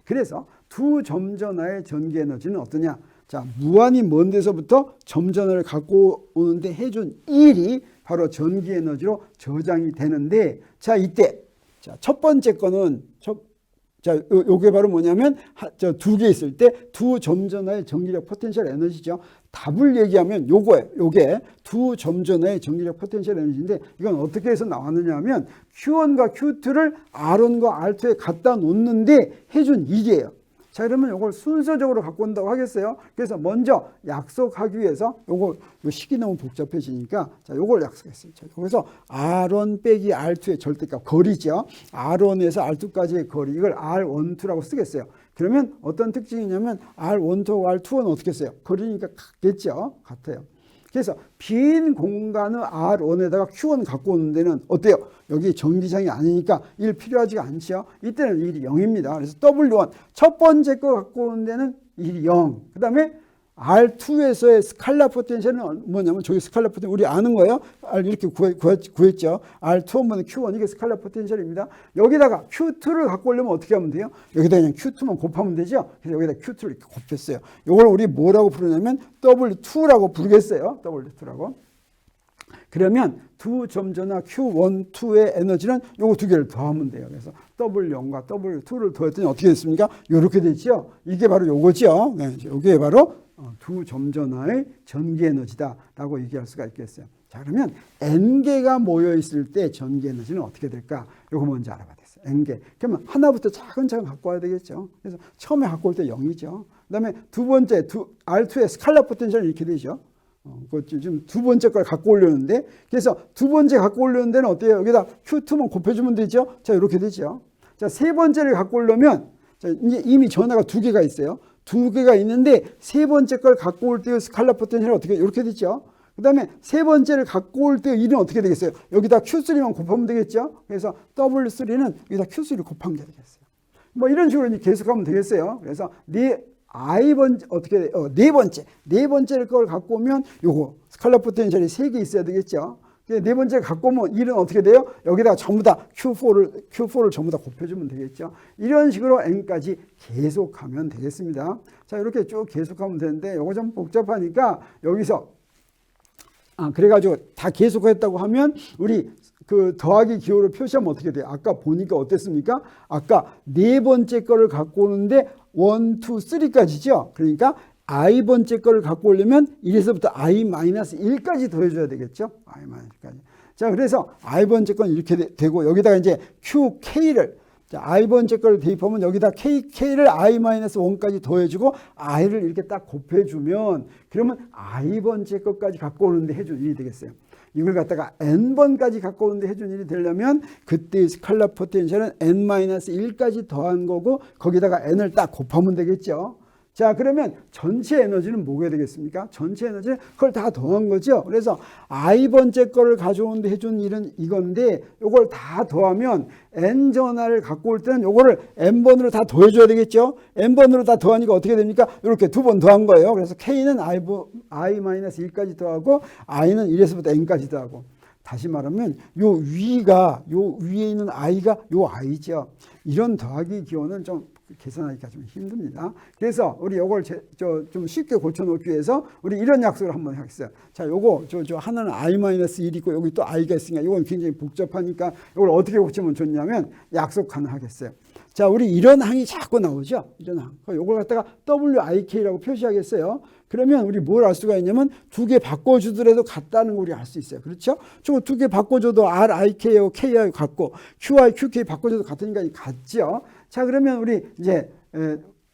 그래서 두 점전하의 전기 에너지는 어떠냐? 자, 무한히 먼 데서부터 점전하를 갖고 오는데 해준 1이 바로 전기 에너지로 저장이 되는데 자, 이때 자, 첫 번째 거는 자, 요게 바로 뭐냐면 저 두 개 있을 때 두 점전하의 전기력 포텐셜 에너지죠. 답을 얘기하면 요거예요. 요게 두 점전하의 전기력 포텐셜 에너지인데 이건 어떻게 해서 나왔느냐 하면 Q1과 Q2를 R1과 R2에 갖다 놓는데 해준 일이에요. 자, 그러면 요걸 순서적으로 갖고 온다고 하겠어요. 그래서 먼저 약속하기 위해서 요 식이 너무 복잡해지니까 자, 요걸 약속했어요. 자, 그래서 R1 빼기 R2의 절대값 거리죠. R1에서 R2까지의 거리 이걸 R12라고 쓰겠어요. 그러면 어떤 특징이냐면 R12하고 R2는 어떻게 써요? 거리니까 같겠죠. 같아요. 그래서 빈 공간을 R1에다가 Q1 갖고 오는 데는 어때요? 여기 전기장이 아니니까 1 필요하지가 않죠. 이때는 1이 0입니다. 그래서 W1 첫 번째 거 갖고 오는 데는 1이 0. 그 다음에 R2에서의 스칼라 포텐셜은 뭐냐면 저기 스칼라 포텐셜 우리 아는 거예요. R 이렇게 구했죠. R2는 Q1 이게 스칼라 포텐셜입니다. 여기다가 Q2를 갖고 오려면 어떻게 하면 돼요? 여기다 그냥 Q2만 곱하면 되죠. 그래서 여기다 Q2를 이렇게 곱했어요. 이걸 우리 뭐라고 부르냐면 W2라고 부르겠어요. W2라고. 그러면 두 점전하 Q1, 2의 에너지는 요거 두 개를 더하면 돼요. 그래서 W1과 W2를 더했더니 어떻게 됐습니까? 요렇게 됐죠. 이게 바로 요거죠. 네, 이게 바로 두 점전하의 전기 에너지다라고 얘기할 수가 있겠어요. 자, 그러면 N개가 모여 있을 때 전기 에너지는 어떻게 될까? 요거 먼저 알아봐야 됐어요. N개. 그러면 하나부터 차근차근 갖고 와야 되겠죠. 그래서 처음에 갖고 올 때 0이죠. 그다음에 두 번째 R2의 스칼라 포텐셜이 이렇게 되죠. 지금 두 번째 걸 갖고 오려는데 그래서 두 번째 갖고 오려는 데는 어때요? 여기다 Q2만 곱해주면 되죠. 자, 이렇게 되죠. 자, 세 번째를 갖고 오려면 자, 이제 이미 전하가 두 개가 있어요. 두 개가 있는데 세 번째 걸 갖고 올 때 스칼라 포텐셜이 어떻게 이렇게 되죠. 그 다음에 세 번째를 갖고 올 때 일은 어떻게 되겠어요? 여기다 Q3만 곱하면 되겠죠. 그래서 W3는 여기다 Q3를 곱한 게 되겠어요. 뭐 이런 식으로 이제 계속하면 되겠어요. 그래서 네 번째 걸 갖고 오면 요거 스칼라 포텐셜이 3개 있어야 되겠죠. 네 번째 갖고 오면 1은 어떻게 돼요? 여기다가 전부 다 Q4를 전부 다 곱해주면 되겠죠. 이런 식으로 N까지 계속하면 되겠습니다. 자, 이렇게 쭉 계속하면 되는데 요거 좀 복잡하니까 여기서 그래가지고 다 계속했다고 하면 우리 그 더하기 기호를 표시하면 어떻게 돼요? 아까 보니까 어땠습니까? 아까 네 번째 거를 갖고 오는데 1, 2, 3까지죠. 그러니까 i번째 거를 갖고 오려면 1에서부터 i-1까지 더해줘야 되겠죠. i-1까지. 자, 그래서 i번째 건 이렇게 되고 여기다가 이제 qk를 자, i번째 거를 대입하면 여기다 k를 i-1까지 더해주고 i를 이렇게 딱 곱해주면 그러면 i번째 것까지 갖고 오는데 해준 일이 되겠어요. 이걸 갖다가 n번까지 갖고 오는데 해준 일이 되려면 그때 스칼라 포텐셜은 n-1까지 더한 거고 거기다가 n을 딱 곱하면 되겠죠. 자, 그러면 전체 에너지는 뭐가 되겠습니까? 전체 에너지는 그걸 다 더한 거죠. 그래서 i번째 거를 가져오는데 해준 일은 이건데 요걸 다 더하면 n전하를 갖고 올 때는 요거를 n번으로 다 더해줘야 되겠죠. n번으로 다 더하니까 어떻게 됩니까? 이렇게 두 번 더한 거예요. 그래서 k는 i-1까지 더하고 i는 1에서부터 n까지 더하고 다시 말하면 요 위에 있는 i가 요 i죠. 이런 더하기 기호는 좀 계산하기가 좀 힘듭니다. 그래서 우리 요걸 좀 쉽게 고쳐놓기 위해서 우리 이런 약속을 한번 하겠어요. 자, 요거 저 하나는 i-1 있고 여기 또 i가 있으니까 이건 굉장히 복잡하니까 이걸 어떻게 고치면 좋냐면 약속 하나 하겠어요. 자, 우리 이런 항이 자꾸 나오죠. 이런 항. 요걸 갖다가 WIK라고 표시하겠어요. 그러면 우리 뭘 알 수가 있냐면 두 개 바꿔주더라도 같다는 걸 우리 알 수 있어요. 그렇죠? 저 두 개 바꿔줘도 RIK하고 KI하고 같고 QI, QK 바꿔줘도 같으니까 같죠. 자, 그러면 우리 이제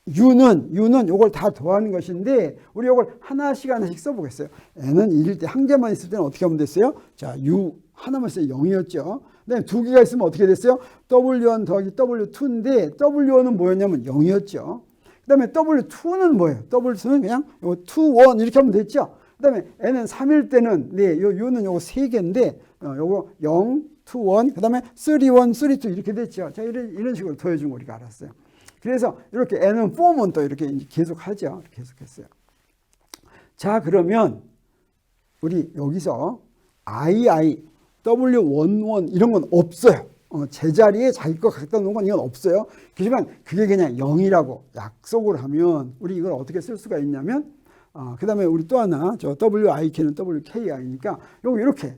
U는 요걸 다 더하는 것인데 우리 요걸 하나씩 써보겠어요. N은 1일 때 한 개만 있을 때는 어떻게 하면 됐어요? 자, U 하나만 있어요. 0이었죠. 그다음에 두 개가 있으면 어떻게 됐어요? W1 더하기 W2인데 W1은 뭐였냐면 0이었죠. 그 다음에 W2는 뭐예요? W2는 그냥 요 2, 1 이렇게 하면 됐죠. 그 다음에 N은 3일 때는 요 U는 요거 3개인데 요거 0, 2, 1, 그 다음에 3, 1, 3, 2 이렇게 됐죠. 자, 이런 식으로 더해준 거 우리가 알았어요. 그래서 이렇게 N은 폼은 또 이렇게 계속 하죠. 계속했어요. 자, 그러면 우리 여기서 II, W11 이런 건 없어요. 제자리에 자기 거 갖다 놓은 건 이건 없어요. 그렇지만 그게 그냥 0이라고 약속을 하면 우리 이걸 어떻게 쓸 수가 있냐면 그 다음에 우리 또 하나 저 WIK는 WKI니까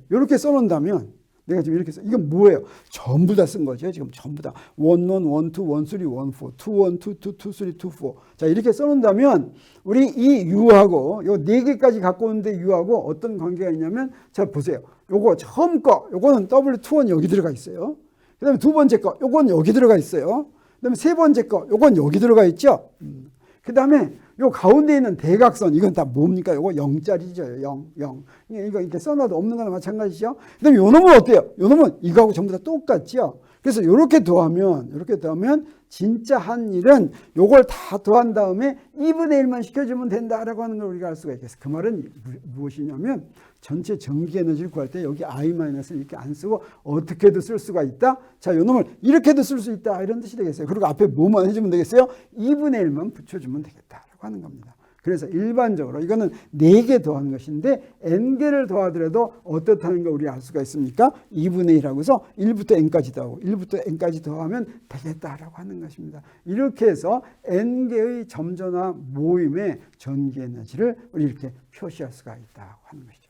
이렇게 써놓는다면 내가 지금 이렇게 써. 이건 뭐예요? 전부 다 쓴 거죠. 지금 전부 다. 1, 1, 1, 2, 1, 3, 1, 4, 2, 1, 2, 2, 2, 3, 2, 4. 자, 이렇게 써놓는다면 우리 이 U하고 요 4개까지 갖고 오는데 U하고 어떤 관계가 있냐면 자, 보세요. 요거 처음 거, 요거는 W21 여기 들어가 있어요. 그 다음에 두 번째 거, 요건 여기 들어가 있어요. 그 다음에 세 번째 거, 요건 여기 들어가 있죠. 그 다음에 요 가운데 있는 대각선, 이건 다 뭡니까? 요거 0짜리죠. 0. 이거 이렇게 써놔도 없는 거나 마찬가지죠. 그 다음에 요 놈은 어때요? 요 놈은 이거하고 전부 다 똑같죠. 그래서 이렇게 더하면 진짜 한 일은 요걸 다 더한 다음에 2분의 1만 시켜주면 된다라고 하는 걸 우리가 알 수가 있겠어요. 그 말은 무엇이냐면 전체 전기 에너지를 구할 때 여기 I-를 이렇게 안 쓰고 어떻게도 쓸 수가 있다. 자, 요 놈을 이렇게도 쓸 수 있다. 이런 뜻이 되겠어요. 그리고 앞에 뭐만 해주면 되겠어요? 2분의 1만 붙여주면 되겠다라고 하는 겁니다. 그래서 일반적으로 이거는 4개 더하는 것인데 n개를 더하더라도 어떻다는 걸 우리 알 수가 있습니까? 2분의 1하고 해서 1부터 n까지 더하고 1부터 n까지 더하면 되겠다라고 하는 것입니다. 이렇게 해서 n개의 점전화 모임의 전기 에너지를 우리 이렇게 표시할 수가 있다고 하는 것이죠.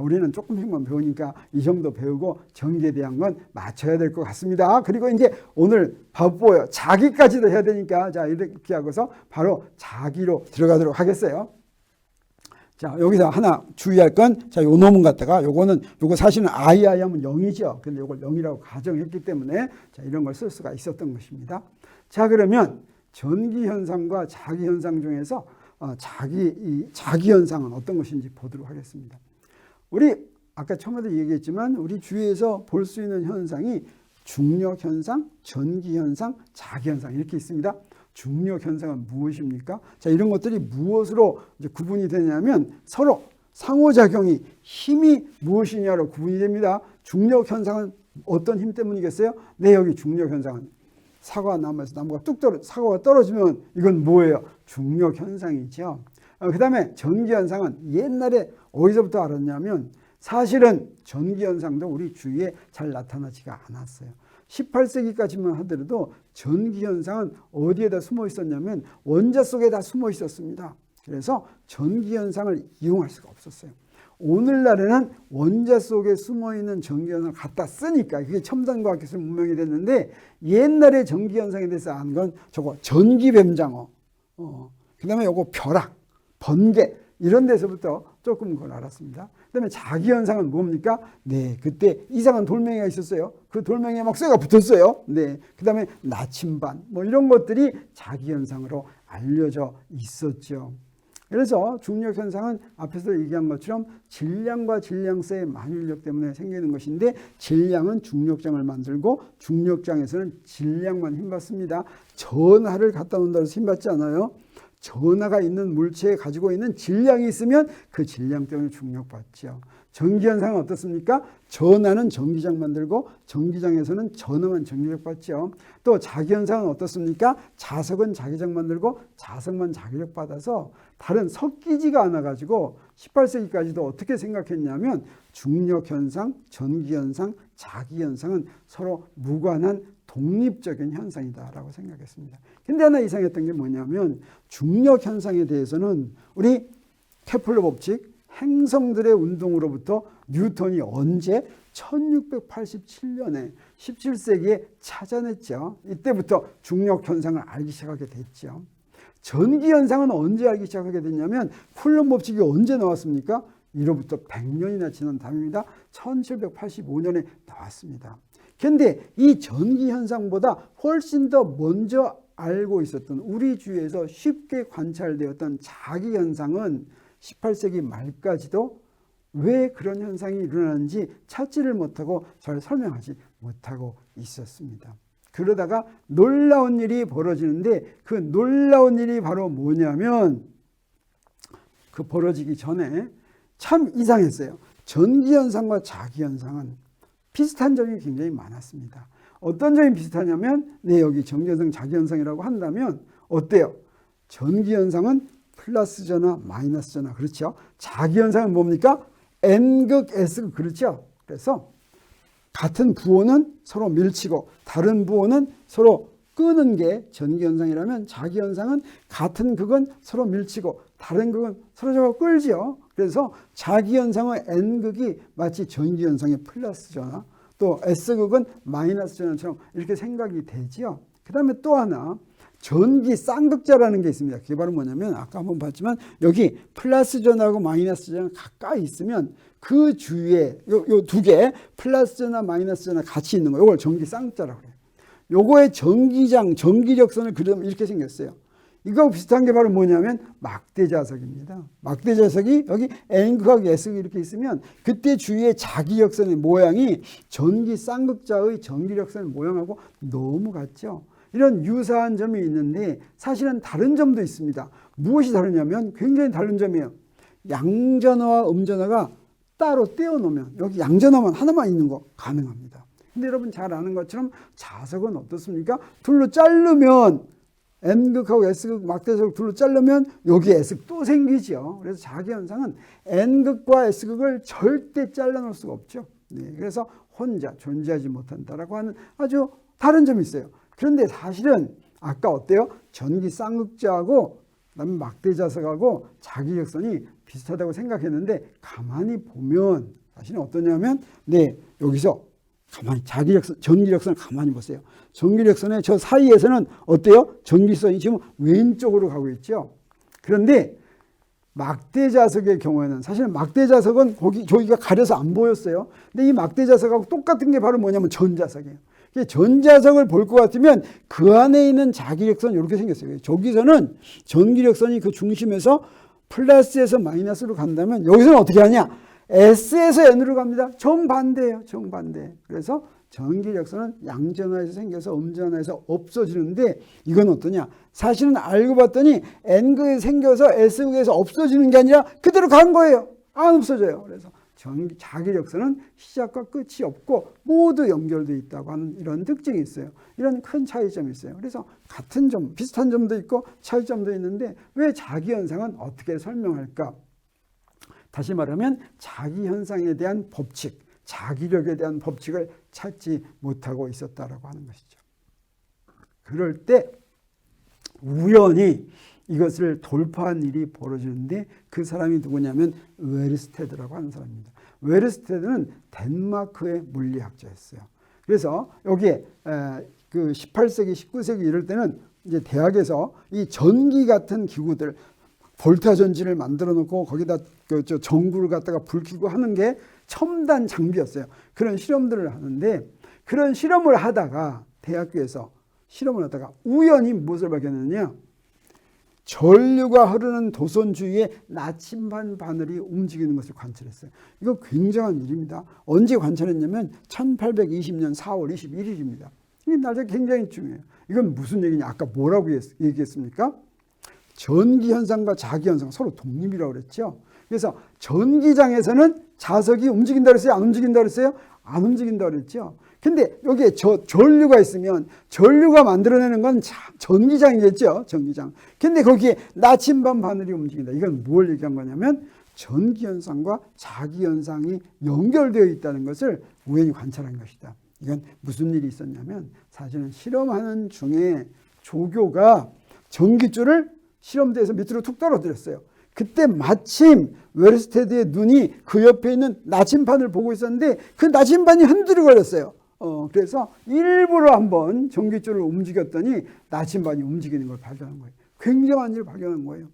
우리는 조금씩만 배우니까 이 정도 배우고 전기에 대한 건 맞춰야 될 것 같습니다. 그리고 이제 오늘 바빠요. 자기까지도 해야 되니까 자, 이렇게 하고서 바로 자기로 들어가도록 하겠어요. 자, 여기서 하나 주의할 건, 자, 요 놈은 갖다가 요거 사실은 I 하면 0이죠. 근데 요걸 0이라고 가정했기 때문에 자, 이런 걸 쓸 수가 있었던 것입니다. 자, 그러면 전기 현상과 자기 현상 중에서 자기 현상은 어떤 것인지 보도록 하겠습니다. 우리 아까 처음에도 얘기했지만 우리 주위에서 볼 수 있는 현상이 중력 현상, 전기 현상, 자기 현상 이렇게 있습니다. 중력 현상은 무엇입니까? 자, 이런 것들이 무엇으로 이제 구분이 되냐면 서로 상호작용이 힘이 무엇이냐로 구분이 됩니다. 중력 현상은 어떤 힘 때문이겠어요? 네, 여기 중력 현상은 사과나무에서 나무가 사과가 떨어지면 이건 뭐예요? 중력 현상이죠. 그 다음에 전기 현상은 옛날에 어디서부터 알았냐면 사실은 전기 현상도 우리 주위에 잘 나타나지가 않았어요. 18세기까지만 하더라도 전기 현상은 어디에다 숨어 있었냐면 원자 속에 다 숨어 있었습니다. 그래서 전기 현상을 이용할 수가 없었어요. 오늘날에는 원자 속에 숨어 있는 전기 현상을 갖다 쓰니까 그게 첨단 과학기술 문명이 됐는데 옛날에 전기 현상에 대해서 아는 건 저거 전기뱀장어, 그 다음에 요거 벼락, 번개 이런 데서부터 조금 그걸 알았습니다. 그 다음에 자기 현상은 뭡니까? 네, 그때 이상한 돌멩이가 있었어요. 그 돌멩이에 막 쇠가 붙었어요. 네, 그 다음에 나침반 뭐 이런 것들이 자기 현상으로 알려져 있었죠. 그래서 중력 현상은 앞에서 얘기한 것처럼 질량과 질량세의 만유인력 때문에 생기는 것인데 질량은 중력장을 만들고 중력장에서는 질량만 힘받습니다. 전하를 갖다 놓는다고 해서 힘받지 않아요. 전하가 있는 물체에 가지고 있는 질량이 있으면 그 질량 때문에 중력받죠. 전기현상은 어떻습니까? 전하는 전기장 만들고 전기장에서는 전하면 전기력 받죠. 또 자기현상은 어떻습니까? 자석은 자기장 만들고 자석만 자기력 받아서 다른 섞이지가 않아가지고 18세기까지도 어떻게 생각했냐면 중력현상, 전기현상, 자기현상은 서로 무관한 독립적인 현상이다라고 생각했습니다. 근데 하나 이상했던 게 뭐냐면 중력현상에 대해서는 우리 케플러 법칙, 행성들의 운동으로부터 뉴턴이 언제 1687년에 17세기에 찾아냈죠. 이때부터 중력현상을 알기 시작하게 됐죠. 전기현상은 언제 알기 시작하게 됐냐면 쿨럼 법칙이 언제 나왔습니까? 이로부터 100년이나 지난 다음입니다. 1785년에 나왔습니다. 그런데 이 전기현상보다 훨씬 더 먼저 알고 있었던 우리 주위에서 쉽게 관찰되었던 자기현상은 18세기 말까지도 왜 그런 현상이 일어나는지 찾지를 못하고 잘 설명하지 못하고 있었습니다. 그러다가 놀라운 일이 벌어지는데 그 놀라운 일이 바로 뭐냐면 그 벌어지기 전에 참 이상했어요. 전기현상과 자기현상은 비슷한 점이 굉장히 많았습니다. 어떤 점이 비슷하냐면 여기 전기현상, 자기현상이라고 한다면 어때요? 전기현상은 플러스 전화, 마이너스 전화. 그렇죠? 자기현상은 뭡니까? N극, S극. 그렇죠? 그래서 같은 부호는 서로 밀치고 다른 부호는 서로 끄는 게 전기현상이라면 자기현상은 같은 극은 서로 밀치고 다른 극은 서로 잡아 끌지요. 그래서 자기현상의 N극이 마치 전기현상의 플러스 전화, 또 S극은 마이너스 전화처럼 이렇게 생각이 되지요. 그 다음에 또 하나 전기 쌍극자라는 게 있습니다. 그게 바로 뭐냐면 아까 한번 봤지만 여기 플러스 전하고 마이너스 전하 가까이 있으면 그 주위에 요 두 개 플러스 전하 마이너스 전하 같이 있는 거 이걸 전기 쌍극자라고 그래요. 요거의 전기장 전기력선을 그리면 이렇게 생겼어요. 이거 비슷한 게 바로 뭐냐면 막대자석입니다. 막대자석이 여기 N극하고 S극이 이렇게 있으면 그때 주위에 자기력선의 모양이 전기 쌍극자의 전기력선의 모양하고 너무 같죠. 이런 유사한 점이 있는데 사실은 다른 점도 있습니다. 무엇이 다르냐면 굉장히 다른 점이에요. 양전하와 음전하가 따로 떼어놓으면 여기 양전하만 하나만 있는 거 가능합니다. 근데 여러분 잘 아는 것처럼 자석은 어떻습니까? 둘로 자르면 N극하고 S극 막대자석 둘로 자르면 여기 S극 또 생기죠. 그래서 자기현상은 N극과 S극을 절대 잘라놓을 수가 없죠. 그래서 혼자 존재하지 못한다라고 하는 아주 다른 점이 있어요. 그런데 사실은 아까 어때요? 전기 쌍극자하고 그다음에 막대자석하고 자기력선이 비슷하다고 생각했는데 가만히 보면 사실은 어떠냐면 여기서 가만히 전기력선을 가만히 보세요. 전기력선의 저 사이에서는 어때요? 전기선이 지금 왼쪽으로 가고 있죠. 그런데 막대자석의 경우에는 사실은 막대자석은 저기가 가려서 안 보였어요. 근데 이 막대자석하고 똑같은 게 바로 뭐냐면 전자석이에요. 전자석을 볼 것 같으면 그 안에 있는 자기력선이 이렇게 생겼어요. 저기서는 전기력선이 그 중심에서 플러스에서 마이너스로 간다면 여기서는 어떻게 하냐? S에서 N으로 갑니다. 정반대예요. 정반대. 그래서 전기력선은 양전하에서 생겨서 음전하에서 없어지는데 이건 어떠냐? 사실은 알고 봤더니 N극에 생겨서 S극에서 없어지는 게 아니라 그대로 간 거예요. 안 없어져요. 그래서 자기력선은 시작과 끝이 없고 모두 연결되어 있다고 하는 이런 특징이 있어요. 이런 큰 차이점이 있어요. 그래서 같은 점, 비슷한 점도 있고 차이점도 있는데 왜 자기현상은 어떻게 설명할까? 다시 말하면 자기현상에 대한 법칙, 자기력에 대한 법칙을 찾지 못하고 있었다라고 하는 것이죠. 그럴 때 우연히 이것을 돌파한 일이 벌어지는데 그 사람이 누구냐면 웨르스테드라고 하는 사람입니다. 웨르스테드는 덴마크의 물리학자였어요. 그래서 여기에 그 18세기, 19세기 이럴 때는 이제 대학에서 이 전기 같은 기구들, 볼타 전지를 만들어 놓고 거기다 전구를 갖다가 불 켜고 하는 게 첨단 장비였어요. 그런 실험들을 하는데 그런 실험을 하다가 대학교에서 실험을 하다가 우연히 무엇을 발견했느냐? 전류가 흐르는 도선 주위에 나침반 바늘이 움직이는 것을 관찰했어요. 이거 굉장한 일입니다. 언제 관찰했냐면 1820년 4월 21일입니다. 이 날짜 굉장히 중요해요. 이건 무슨 얘기냐? 아까 뭐라고 얘기했습니까? 전기현상과 자기현상 서로 독립이라고 그랬죠. 그래서 전기장에서는 자석이 움직인다 그랬어요? 안 움직인다 그랬어요? 안 움직인다 그랬죠. 근데 여기에 전류가 있으면 전류가 만들어내는 건 전기장이겠죠. 전기장. 근데 거기에 나침반 바늘이 움직인다. 이건 뭘 얘기한 거냐면 전기현상과 자기현상이 연결되어 있다는 것을 우연히 관찰한 것이다. 이건 무슨 일이 있었냐면 사실은 실험하는 중에 조교가 전기줄을 실험대에서 밑으로 툭 떨어뜨렸어요. 그때 마침 웨르스테드의 눈이 그 옆에 있는 나침반을 보고 있었는데 그 나침반이 흔들어 걸렸어요. 그래서 일부러 한번 전기줄을 움직였더니 나침반이 움직이는 걸 발견한 거예요. 굉장한 일을 발견한 거예요.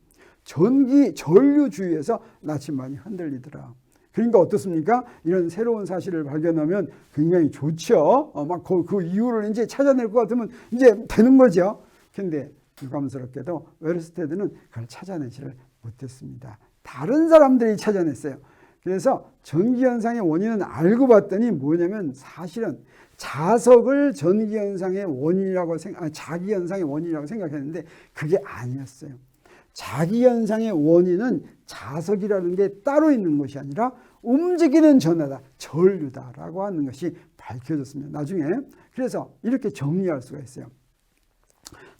전류 주위에서 나침반이 흔들리더라. 그러니까 어떻습니까? 이런 새로운 사실을 발견하면 굉장히 좋죠. 막 그 이유를 이제 찾아낼 것 같으면 이제 되는 거죠. 근데 유감스럽게도 웨르스테드는 그걸 찾아내지를 못했습니다. 다른 사람들이 찾아냈어요. 그래서 전기현상의 원인은 알고 봤더니 뭐냐면 사실은 자석을 전기현상의 원인이라고 자기현상의 원인이라고 생각했는데 그게 아니었어요. 자기현상의 원인은 자석이라는 게 따로 있는 것이 아니라 움직이는 전하다, 전류다라고 하는 것이 밝혀졌습니다. 나중에 그래서 이렇게 정리할 수가 있어요.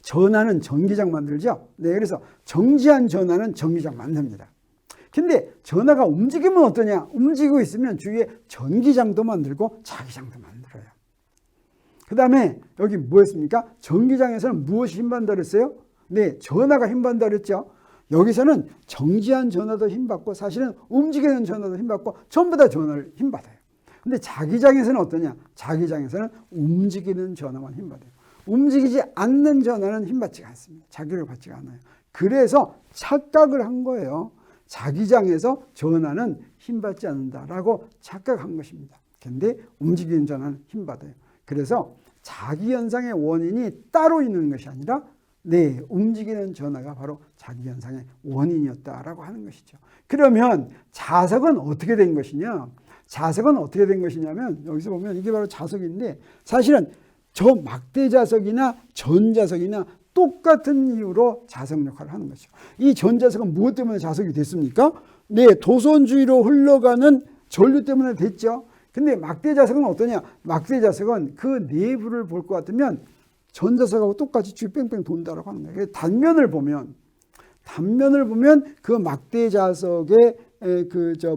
전하는 전기장 만들죠. 네, 그래서 정지한 전하는 전기장 만듭니다. 근데 전하가 움직이면 어떠냐? 움직이고 있으면 주위에 전기장도 만들고 자기장도 만들어요. 그 다음에 여기 뭐였습니까? 전기장에서는 무엇이 힘받는다 그랬어요? 네, 전하가 힘받는다 그랬죠. 여기서는 정지한 전하도 힘받고 사실은 움직이는 전하도 힘받고 전부 다 전하를 힘받아요. 근데 자기장에서는 어떠냐? 자기장에서는 움직이는 전하만 힘받아요. 움직이지 않는 전하는 힘받지가 않습니다. 자기를 받지가 않아요. 그래서 착각을 한 거예요. 자기장에서 전하는 힘받지 않는다라고 착각한 것입니다. 그런데 움직이는 전하는 힘받아요. 그래서 자기현상의 원인이 따로 있는 것이 아니라 네, 움직이는 전하가 바로 자기현상의 원인이었다라고 하는 것이죠. 그러면 자석은 어떻게 된 것이냐? 자석은 어떻게 된 것이냐면 여기서 보면 이게 바로 자석인데 사실은 저 막대 자석이나 전자석이나 똑같은 이유로 자석 역할을 하는 것이죠. 이 전자석은 무엇 때문에 자석이 됐습니까? 네, 도선 주위로 흘러가는 전류 때문에 됐죠. 근데 막대 자석은 어떠냐? 막대 자석은 그 내부를 볼 것 같으면 전자석하고 똑같이 주위 뺑뺑 돈다라고 하는 거예요. 단면을 보면 그 막대 자석의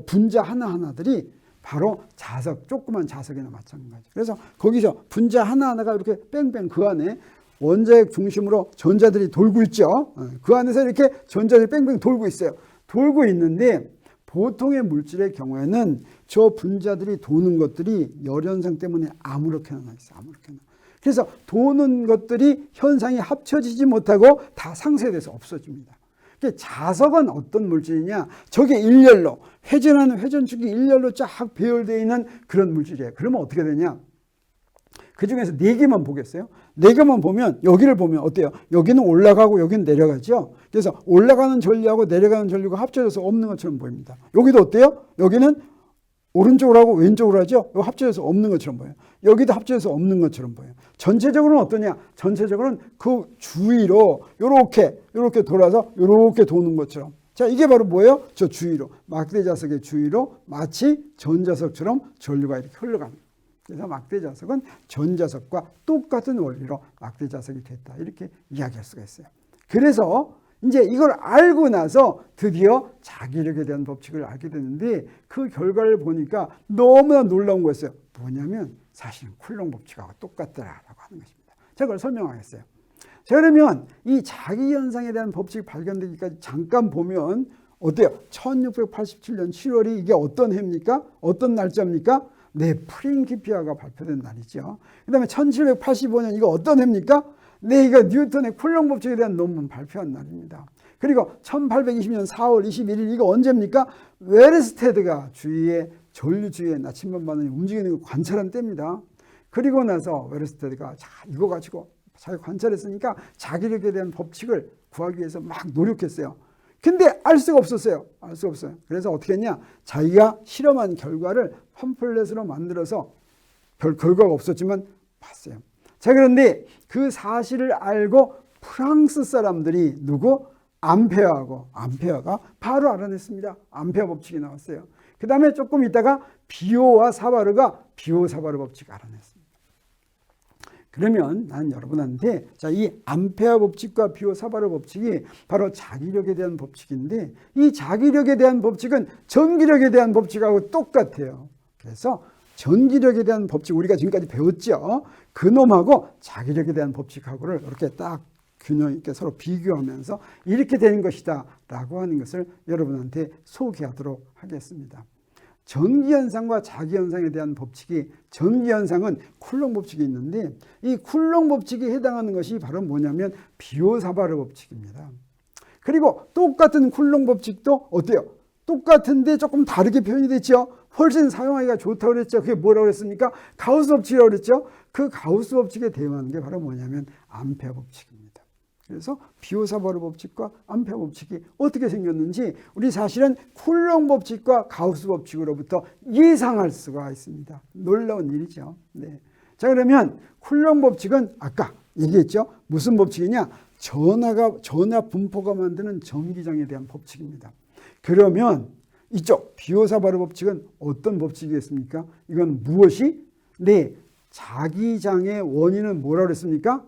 분자 하나하나들이 바로 자석, 조그만 자석이나 마찬가지. 그래서 거기서 분자 하나하나가 이렇게 뺑뺑 그 안에 원자핵 중심으로 전자들이 돌고 있죠. 그 안에서 이렇게 전자들이 뺑뺑 돌고 있어요. 돌고 있는데 보통의 물질의 경우에는 저 분자들이 도는 것들이 열현상 때문에 아무렇게나 나 있어요. 아무렇게나. 그래서 도는 것들이 현상이 합쳐지지 못하고 다 상쇄돼서 없어집니다. 자석은 어떤 물질이냐? 저게 일렬로 회전하는 회전축이 일렬로 쫙 배열되어 있는 그런 물질이에요. 그러면 어떻게 되냐? 그 중에서 4개만 보겠어요? 4개만 보면 여기를 보면 어때요? 여기는 올라가고 여기는 내려가죠. 그래서 올라가는 전류하고 내려가는 전류가 합쳐져서 없는 것처럼 보입니다. 여기도 어때요? 여기는 오른쪽으로 하고 왼쪽으로 하죠. 여기 합쳐져서 없는 것처럼 보여요. 여기도 합쳐져서 없는 것처럼 보여요. 전체적으로는 어떠냐? 전체적으로는 그 주위로 이렇게 돌아서 이렇게 도는 것처럼. 자, 이게 바로 뭐예요? 저 주위로, 막대 자석의 주위로 마치 전자석처럼 전류가 이렇게 흘러가는 거예요. 그래서 막대 자석은 전자석과 똑같은 원리로 막대 자석이 됐다. 이렇게 이야기할 수가 있어요. 그래서 이제 이걸 알고 나서 드디어 자기력에 대한 법칙을 알게 됐는데 그 결과를 보니까 너무나 놀라운 거였어요. 뭐냐면 사실은 쿨롱 법칙하고 똑같더라라고 하는 것입니다. 제가 그걸 설명하겠어요. 자, 그러면 이 자기현상에 대한 법칙이 발견되기까지 잠깐 보면 어때요? 1687년 7월이 이게 어떤 해입니까? 어떤 날짜입니까? 네, 프린키피아가 발표된 날이죠. 그 다음에 1785년 이거 어떤 해입니까? 네, 이거 뉴턴의 쿨롱 법칙에 대한 논문 발표한 날입니다. 그리고 1820년 4월 21일 이거 언제입니까? 웨르스테드가 주위에 전류 주위에 나침반 바늘이 움직이는 걸 관찰한 때입니다. 그리고 나서 웨르스테드가 자, 이거 가지고 자기가 관찰했으니까 자기력에 대한 법칙을 구하기 위해서 막 노력했어요. 근데 알 수가 없었어요. 알 수가 없어요. 그래서 어떻게 했냐? 자기가 실험한 결과를 팜플렛으로 만들어서 별 결과가 없었지만 봤어요. 자, 그런데 그 사실을 알고 프랑스 사람들이 누구? 암페어가 바로 알아냈습니다. 암페어 법칙이 나왔어요. 그 다음에 조금 있다가 비오와 사바르가 비오-사바르 법칙 알아냈습니다. 그러면 난 여러분한테 이 암페어 법칙과 비오-사바르 법칙이 바로 자기력에 대한 법칙인데, 이 자기력에 대한 법칙은 전기력에 대한 법칙하고 똑같아요. 그래서 전기력에 대한 법칙 우리가 지금까지 배웠죠. 그놈하고 자기력에 대한 법칙하고를 이렇게 딱 균형 있게 서로 비교하면서 이렇게 되는 것이다 라고 하는 것을 여러분한테 소개하도록 하겠습니다. 전기현상과 자기현상에 대한 법칙이, 전기현상은 쿨롱 법칙이 있는데 이 쿨롱 법칙에 해당하는 것이 바로 뭐냐면 비오-사바르 법칙입니다. 그리고 똑같은 쿨롱 법칙도 어때요? 똑같은데 조금 다르게 표현이 됐죠. 훨씬 사용하기가 좋다고 그랬죠. 그게 뭐라고 그랬습니까? 가우스 법칙이라고 그랬죠. 그 가우스 법칙에 대응하는 게 바로 뭐냐면 암페어 법칙입니다. 그래서 비오-사바르 법칙과 암페어 법칙이 어떻게 생겼는지 우리 사실은 쿨롱 법칙과 가우스 법칙으로부터 예상할 수가 있습니다. 놀라운 일이죠. 네. 자, 그러면 쿨롱 법칙은 아까 얘기했죠. 무슨 법칙이냐? 전하 분포가 만드는 전기장에 대한 법칙입니다. 그러면 이쪽 비오-사바르 법칙은 어떤 법칙이겠습니까? 이건 무엇이? 네, 자기장의 원인은 뭐라고 그랬습니까?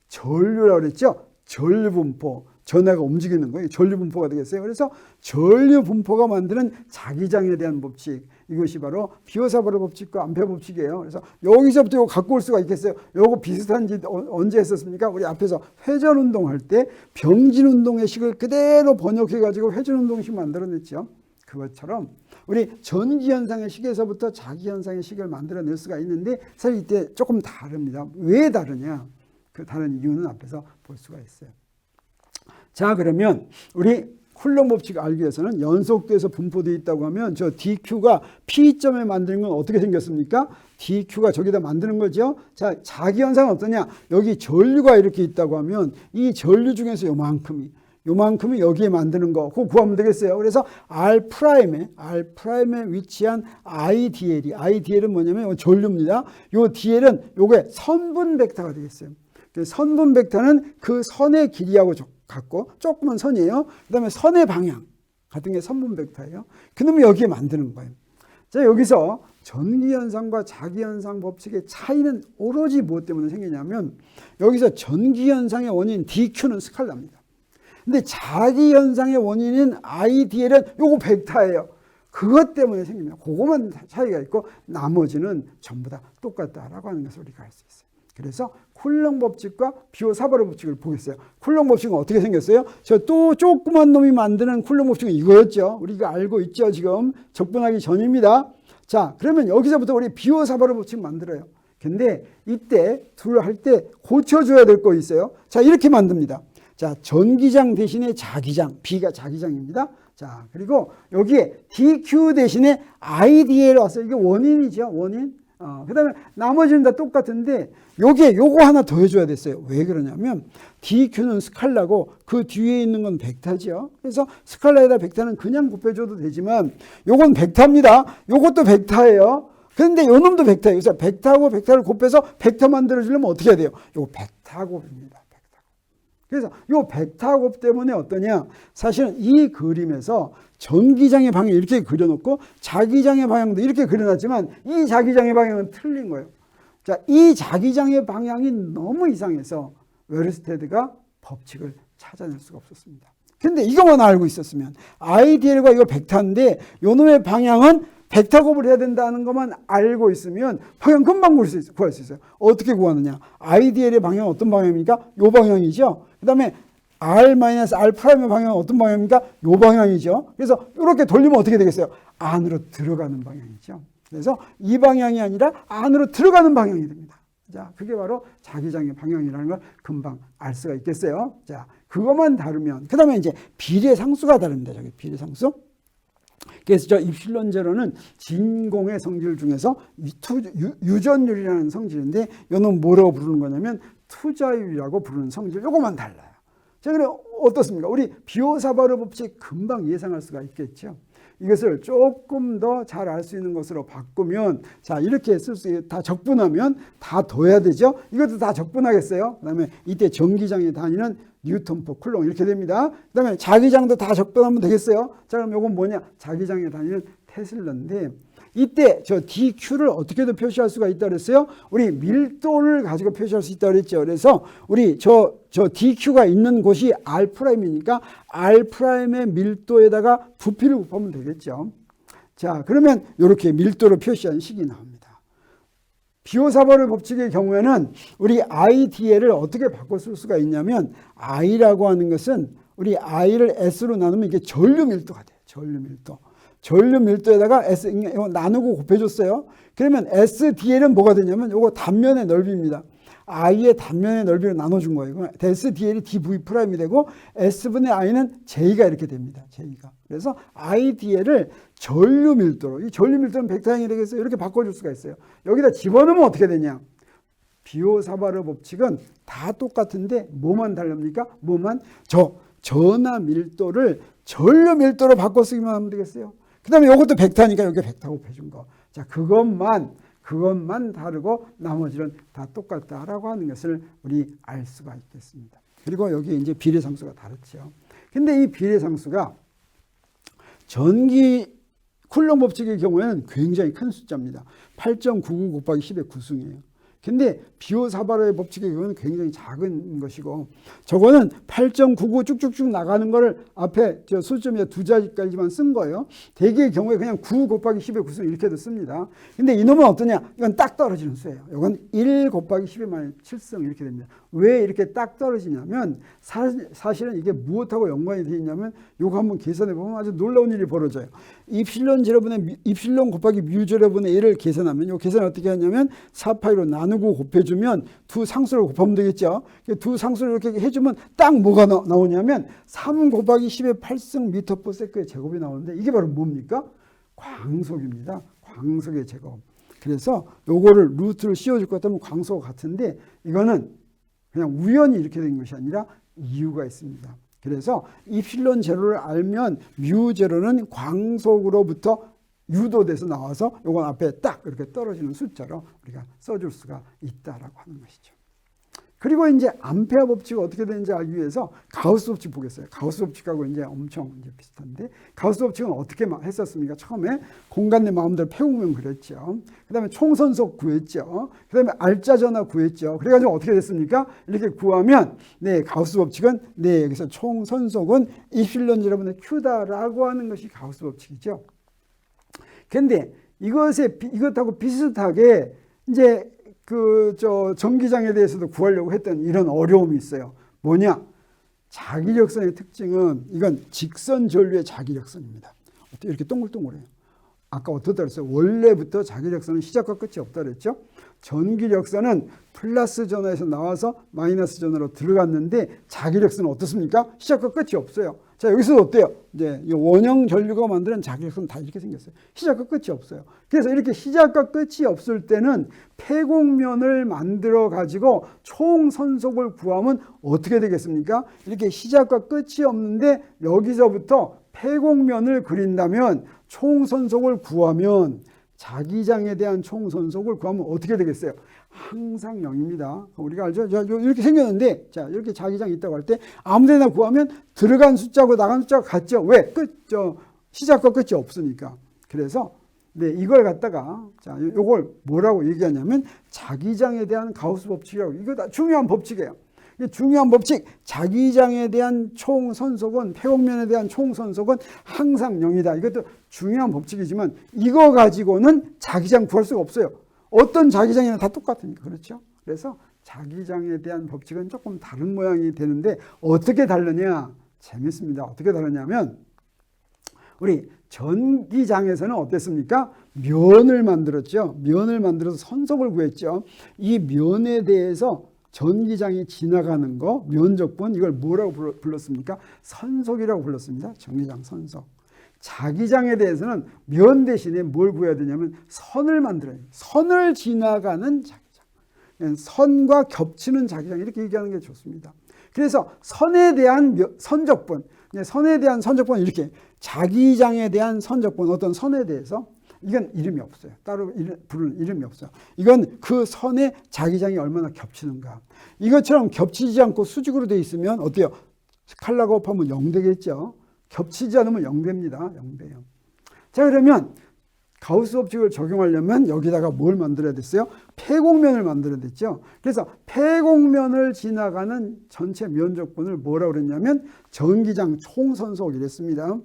전류라고 그랬죠. 전류 분포, 전하가 움직이는 거예요. 전류 분포가 되겠어요. 그래서 전류 분포가 만드는 자기장에 대한 법칙, 이것이 바로 비오-사바르 법칙과 암페어 법칙이에요. 그래서 여기서부터 이거 갖고 올 수가 있겠어요. 이거 비슷한지 언제 했었습니까? 우리 앞에서 회전운동 할 때 병진운동의 식을 그대로 번역해가지고 회전운동식 만들어냈죠. 그것처럼 우리 전기현상의 식에서부터 자기현상의 식을 만들어낼 수가 있는데 사실 이때 조금 다릅니다. 왜 다르냐? 그 다른 이유는 앞에서 볼 수가 있어요. 자, 그러면 우리 쿨롱 법칙 알기 위해서는 연속돼서 분포되어 있다고 하면 저 DQ가 P점에 만드는 건 어떻게 생겼습니까? DQ가 저기다 만드는 거죠. 자, 자기현상은 어떠냐? 여기 전류가 이렇게 있다고 하면 이 전류 중에서 요만큼이 여기에 만드는 거, 그거 구하면 되겠어요. 그래서 R'에 위치한 IDL은 뭐냐면 전류입니다. 요 DL은 요게 선분 벡터가 되겠어요. 선분 벡터는 그 선의 길이하고 같고 조그만 선이에요. 그 다음에 선의 방향 같은 게 선분 벡터예요. 그놈이 여기에 만드는 거예요. 자, 여기서 전기현상과 자기현상 법칙의 차이는 오로지 무엇 때문에 생기냐면 여기서 전기현상의 원인 DQ는 스칼라입니다. 근데 자기현상의 원인인 IDL은 요거 벡터예요. 그것 때문에 생깁니다. 그것만 차이가 있고 나머지는 전부 다 똑같다라고 하는 것을 우리가 알 수 있어요. 그래서 쿨롱 법칙과 비오-사바르 법칙을 보겠어요. 쿨롱 법칙은 어떻게 생겼어요? 저 또 조그만 놈이 만드는 쿨롱 법칙은 이거였죠. 우리가 알고 있죠. 지금 접근하기 전입니다. 자, 그러면 여기서부터 우리 비오-사바르 법칙 만들어요. 근데 이때 둘 할 때 고쳐줘야 될 거 있어요. 자, 이렇게 만듭니다. 자, 전기장 대신에 자기장, B가 자기장입니다. 자, 그리고 여기에 DQ 대신에 IDL 왔어요. 이게 원인이죠, 원인. 그 다음에 나머지는 다 똑같은데 여기에 요거 하나 더 해줘야 됐어요. 왜 그러냐면 DQ는 스칼라고 그 뒤에 있는 건 벡터죠. 그래서 스칼라에다 벡터는 그냥 곱해줘도 되지만 요건 벡터입니다. 요것도 벡터예요. 그런데 요 놈도 벡터예요. 그래서 벡터하고 벡터를 곱해서 벡터 만들어주려면 어떻게 해야 돼요? 요거 벡터곱입니다. 그래서 요 벡터곱 때문에 어떠냐? 사실은 이 그림에서 전기장의 방향 이렇게 그려놓고 자기장의 방향도 이렇게 그려놨지만 이 자기장의 방향은 틀린 거예요. 자, 이 자기장의 방향이 너무 이상해서 웨르스테드가 법칙을 찾아낼 수가 없었습니다. 근데 이것만 알고 있었으면 IDL과 이거 벡터인데 요 놈의 방향은 벡터곱을 해야 된다는 것만 알고 있으면 방향 금방 구할 수 있어요. 어떻게 구하느냐? IDL의 방향은 어떤 방향입니까? 요 방향이죠. 그 다음에 R-R'의 방향은 어떤 방향입니까? 요 방향이죠. 그래서 이렇게 돌리면 어떻게 되겠어요? 안으로 들어가는 방향이죠. 그래서 이 방향이 아니라 안으로 들어가는 방향이 됩니다. 자, 그게 바로 자기장의 방향이라는 걸 금방 알 수가 있겠어요. 자, 그것만 다르면, 그 다음에 이제 비례상수가 다릅니다. 저기 비례상수. 그래서 저 입실론 제로는 진공의 성질 중에서 유전율이라는 성질인데 이는 뭐라고 부르는 거냐면 투자율이라고 부르는 성질. 요것만 달라요. 자, 그럼 어떻습니까? 우리 비오-사바르 법칙 금방 예상할 수가 있겠죠. 이것을 조금 더 잘 알 수 있는 것으로 바꾸면 자 이렇게 쓸 수 다 적분하면 다 둬야 되죠. 이것도 다 적분하겠어요. 그다음에 이때 전기장의 단위는 뉴턴/퍼 쿨롱 이렇게 됩니다. 그다음에 자기장도 다 적분하면 되겠어요. 자 그럼 이건 뭐냐? 자기장의 단위는 테슬라인데 이때 저 dq를 어떻게든 표시할 수가 있다 그랬어요. 우리 밀도를 가지고 표시할 수 있다 그랬죠. 그래서 우리 저 dq가 있는 곳이 R'이니까 R'의 밀도에다가 부피를 곱하면 되겠죠. 자, 그러면 이렇게 밀도로 표시한 식이 나옵니다. 비오사바르 법칙의 경우에는 우리 IDL을 어떻게 바꿔 쓸 수가 있냐면 I라고 하는 것은 우리 I를 S로 나누면 이게 전류 밀도가 돼요. 전류 밀도. 전류 밀도에다가 S 이거 나누고 곱해줬어요. 그러면 SDL은 뭐가 되냐면 이거 단면의 넓이입니다. I의 단면의 넓이를 나눠준 거예요. SDL이 dV'이 되고 S분의 I는 J가 이렇게 됩니다. J가. 그래서 IDL을 전류 밀도로, 이 전류 밀도는 벡터형이 되겠어요. 이렇게 바꿔줄 수가 있어요. 여기다 집어넣으면 어떻게 되냐? 비오사바르 법칙은 다 똑같은데 뭐만 다릅니까? 뭐만 전하 밀도를 전류 밀도로 바꿔 쓰기만 하면 되겠어요. 그 다음에 이것도 벡터니까 여기 벡터 곱해준 거. 자, 그것만 다르고 나머지는 다 똑같다라고 하는 것을 우리 알 수가 있겠습니다. 그리고 여기 이제 비례상수가 다르죠. 근데 이 비례상수가 전기 쿨롱 법칙의 경우에는 굉장히 큰 숫자입니다. 8.99 곱하기 10의 9승이에요. 근데 비오사바르의 법칙의 경우는 굉장히 작은 것이고 저거는 8.99 쭉쭉쭉 나가는 거를 앞에 저 소수점에 두 자리까지만 쓴 거예요. 대개의 경우에 그냥 9 곱하기 10의 9승 이렇게도 씁니다. 근데 이놈은 어떠냐? 이건 딱 떨어지는 수예요. 이건 1 곱하기 10의 마이너스 7승 이렇게 됩니다. 왜 이렇게 딱 떨어지냐면 사실은 이게 무엇하고 연관이 되어 있냐면 이거 한번 계산해 보면 아주 놀라운 일이 벌어져요. 입실론 제로분의 입실론 곱하기 뮤 제로분의 1을 계산하면 이 계산을 어떻게 하냐면 4파이로 나누고 곱해주면 두 상수를 곱하면 되겠죠. 두 상수를 이렇게 해주면 딱 뭐가 나오냐면 3 곱하기 10의 8승 미터/세크의 제곱이 나오는데 이게 바로 뭡니까? 광속입니다. 광속의 제곱. 그래서 요거를 루트를 씌워줄 것 같으면 광속 같은데 이거는 그냥 우연히 이렇게 된 것이 아니라 이유가 있습니다. 그래서 입실론 제로를 알면 뮤 제로는 광속으로부터 유도돼서 나와서 요건 앞에 딱 이렇게 떨어지는 숫자로 우리가 써줄 수가 있다라고 하는 것이죠. 그리고 이제 암페어 법칙이 어떻게 되는지 알기 위해서 가우스 법칙 보겠어요. 가우스 법칙하고 이제 엄청 이제 비슷한데 가우스 법칙은 어떻게 했었습니까? 처음에 공간 내 마음대로 폐우면 그랬죠. 그다음에 총선속 구했죠. 그다음에 알짜 전화 구했죠. 그래가지고 어떻게 됐습니까? 이렇게 구하면 네 가우스 법칙은 네 여기서 총선속은 입실론 여러분의 Q다라고 하는 것이 가우스 법칙이죠. 근데 이것하고 비슷하게 이제 전기장에 대해서도 구하려고 했던 이런 어려움이 있어요. 뭐냐? 자기력선의 특징은 이건 직선 전류의 자기력선입니다. 이렇게 동글동글해요. 아까 어떻다 그랬어요? 원래부터 자기력선은 시작과 끝이 없다 그랬죠? 전기력선은 플러스 전화에서 나와서 마이너스 전화로 들어갔는데 자기력선은 어떻습니까? 시작과 끝이 없어요. 자, 여기서 어때요? 이제 이 원형 전류가 만드는 자기력선은 다 이렇게 생겼어요. 시작과 끝이 없어요. 그래서 이렇게 시작과 끝이 없을 때는 폐곡면을 만들어 가지고 총 선속을 구하면 어떻게 되겠습니까? 이렇게 시작과 끝이 없는데 여기서부터 폐곡면을 그린다면 총 선속을 구하면 자기장에 대한 총 선속을 구하면 어떻게 되겠어요? 항상 0입니다. 우리가 알죠? 이렇게 생겼는데, 자, 이렇게 자기장이 있다고 할 때 아무 데나 구하면 들어간 숫자하고 나간 숫자가 같죠? 왜? 시작과 끝이 없으니까. 그래서, 네, 이걸 갖다가, 자, 요걸 뭐라고 얘기하냐면 자기장에 대한 가우스 법칙이라고. 이거 다 중요한 법칙이에요. 중요한 법칙, 자기장에 대한 총선속은, 폐곡면에 대한 총선속은 항상 0이다. 이것도 중요한 법칙이지만 이거 가지고는 자기장 구할 수가 없어요. 어떤 자기장이나 다 똑같으니까. 그렇죠? 그래서 자기장에 대한 법칙은 조금 다른 모양이 되는데 어떻게 다르냐? 재밌습니다. 어떻게 다르냐면 우리 전기장에서는 어땠습니까? 면을 만들었죠. 면을 만들어서 선속을 구했죠. 이 면에 대해서 전기장이 지나가는 거, 면적분, 이걸 뭐라고 불렀습니까? 선속이라고 불렀습니다. 전기장 선속. 자기장에 대해서는 면 대신에 뭘 구해야 되냐면 선을 만들어요. 선을 지나가는 자기장. 선과 겹치는 자기장 이렇게 얘기하는 게 좋습니다. 그래서 선에 대한 선적분, 선에 대한 선적분은 이렇게 자기장에 대한 선적분 어떤 선에 대해서 이건 이름이 없어요. 따로 부르는 이름이 없어요. 이건 그 선의 자기장이 얼마나 겹치는가. 이것처럼 겹치지 않고 수직으로 돼 있으면 어때요? 칼라 곱하면 0 되겠죠. 겹치지 않으면 0 됩니다. 0 돼요. 자, 그러면 가우스 법칙을 적용하려면 여기다가 뭘 만들어야 됐어요? 폐곡면을 만들어야 됐죠. 그래서 폐곡면을 지나가는 전체 면적분을 뭐라고 그랬냐면 전기장 총선속이라고 했습니다.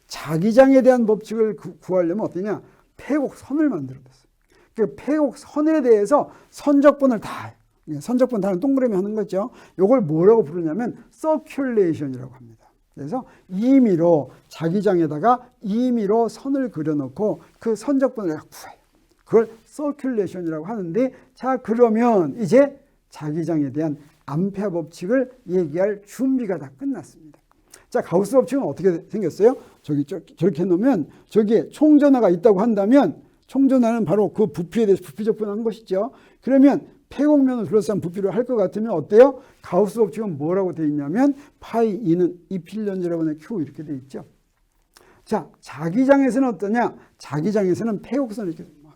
자기장에 대한 법칙을 구하려면 어떠냐? 폐곡선을 만들어냈어요. 그 폐곡선에 대해서 선적분을 다 선적분 다는 동그라미 하는 거죠. 이걸 뭐라고 부르냐면 서큘레이션이라고 합니다. 그래서 임의로 자기장에다가 임의로 선을 그려놓고 그 선적분을 구해요. 그걸 서큘레이션이라고 하는데, 자, 그러면 이제 자기장에 대한 암페어 법칙을 얘기할 준비가 다 끝났습니다. 자, 가우스 법칙은 어떻게 생겼어요? 저렇게 해놓으면 저기에 총전하가 있다고 한다면 총전하는 바로 그 부피에 대해서 부피적분한 것이죠. 그러면 폐곡면을 둘러싼 부피를 할 것 같으면 어때요? 가우스 법칙은 뭐라고 되어 있냐면 파이 2는 이필련제라고 Q 이렇게 되어 있죠. 자, 자기장에서는 어떠냐? 자기장에서는 폐곡선을 이렇게 합니다.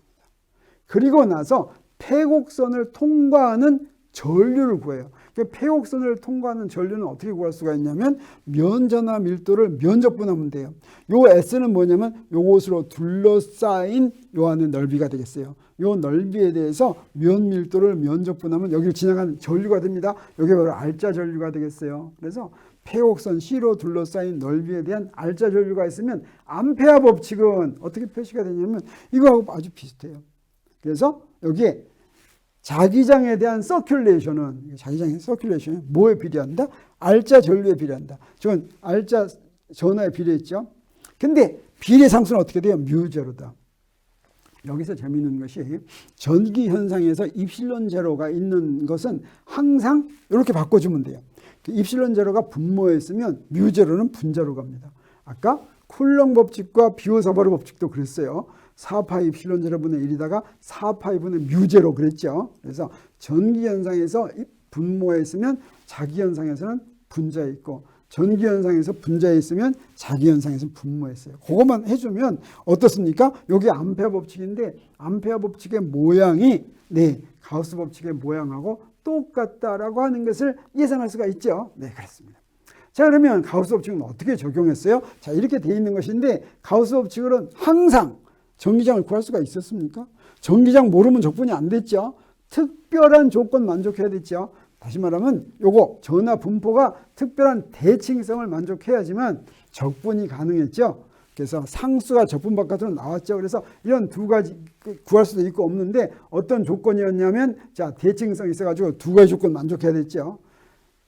그리고 나서 폐곡선을 통과하는 전류를 구해요. 폐곡선을 통과하는 전류는 어떻게 구할 수가 있냐면 면전하 밀도를 면적분하면 돼요. 요 S는 뭐냐면 요것으로 둘러싸인 요 안의 넓이가 되겠어요. 요 넓이에 대해서 면 밀도를 면적분하면 여기를 지나가는 전류가 됩니다. 여기 바로 알짜 전류가 되겠어요. 그래서 폐곡선 C로 둘러싸인 넓이에 대한 알짜 전류가 있으면 암페어 법칙은 어떻게 표시가 되냐면 이거하고 아주 비슷해요. 그래서 여기에 자기장에 대한 서큘레이션은 자기장의 서큘레이션이 뭐에 비례한다? 알짜 전류에 비례한다. 저건 알짜 전하에 비례했죠. 근데 비례 상수는 어떻게 돼요? 뮤제로다. 여기서 재미있는 것이 전기 현상에서 입실론 제로가 있는 것은 항상 이렇게 바꿔주면 돼요. 입실론 제로가 분모에 있으면 뮤제로는 분자로 갑니다. 아까 쿨렁 법칙과 비오사바르 법칙도 그랬어요. 4파이 입실론 제로분의 1이다가 4파이분의 뮤제로 그랬죠. 그래서 전기 현상에서 분모에 있으면 자기 현상에서는 분자에 있고 전기 현상에서 분자에 있으면 자기 현상에서 분모에 있어요. 그것만 해주면 어떻습니까? 여기 암페어 법칙인데 암페어 법칙의 모양이 가우스 법칙의 모양하고 똑같다라고 하는 것을 예상할 수가 있죠. 네, 그렇습니다. 자, 그러면 가우스 법칙은 어떻게 적용했어요? 자, 이렇게 돼 있는 것인데 가우스 법칙으로는 항상 전기장을 구할 수가 있었습니까? 전기장 모르면 적분이 안 됐죠. 특별한 조건 만족해야 됐죠. 다시 말하면 요거 전하 분포가 특별한 대칭성을 만족해야지만 적분이 가능했죠. 그래서 상수가 적분 바깥으로 나왔죠. 그래서 이런 두 가지 구할 수도 있고 없는데 어떤 조건이었냐면 자, 대칭성이 있어가지고 두 가지 조건 만족해야 됐죠.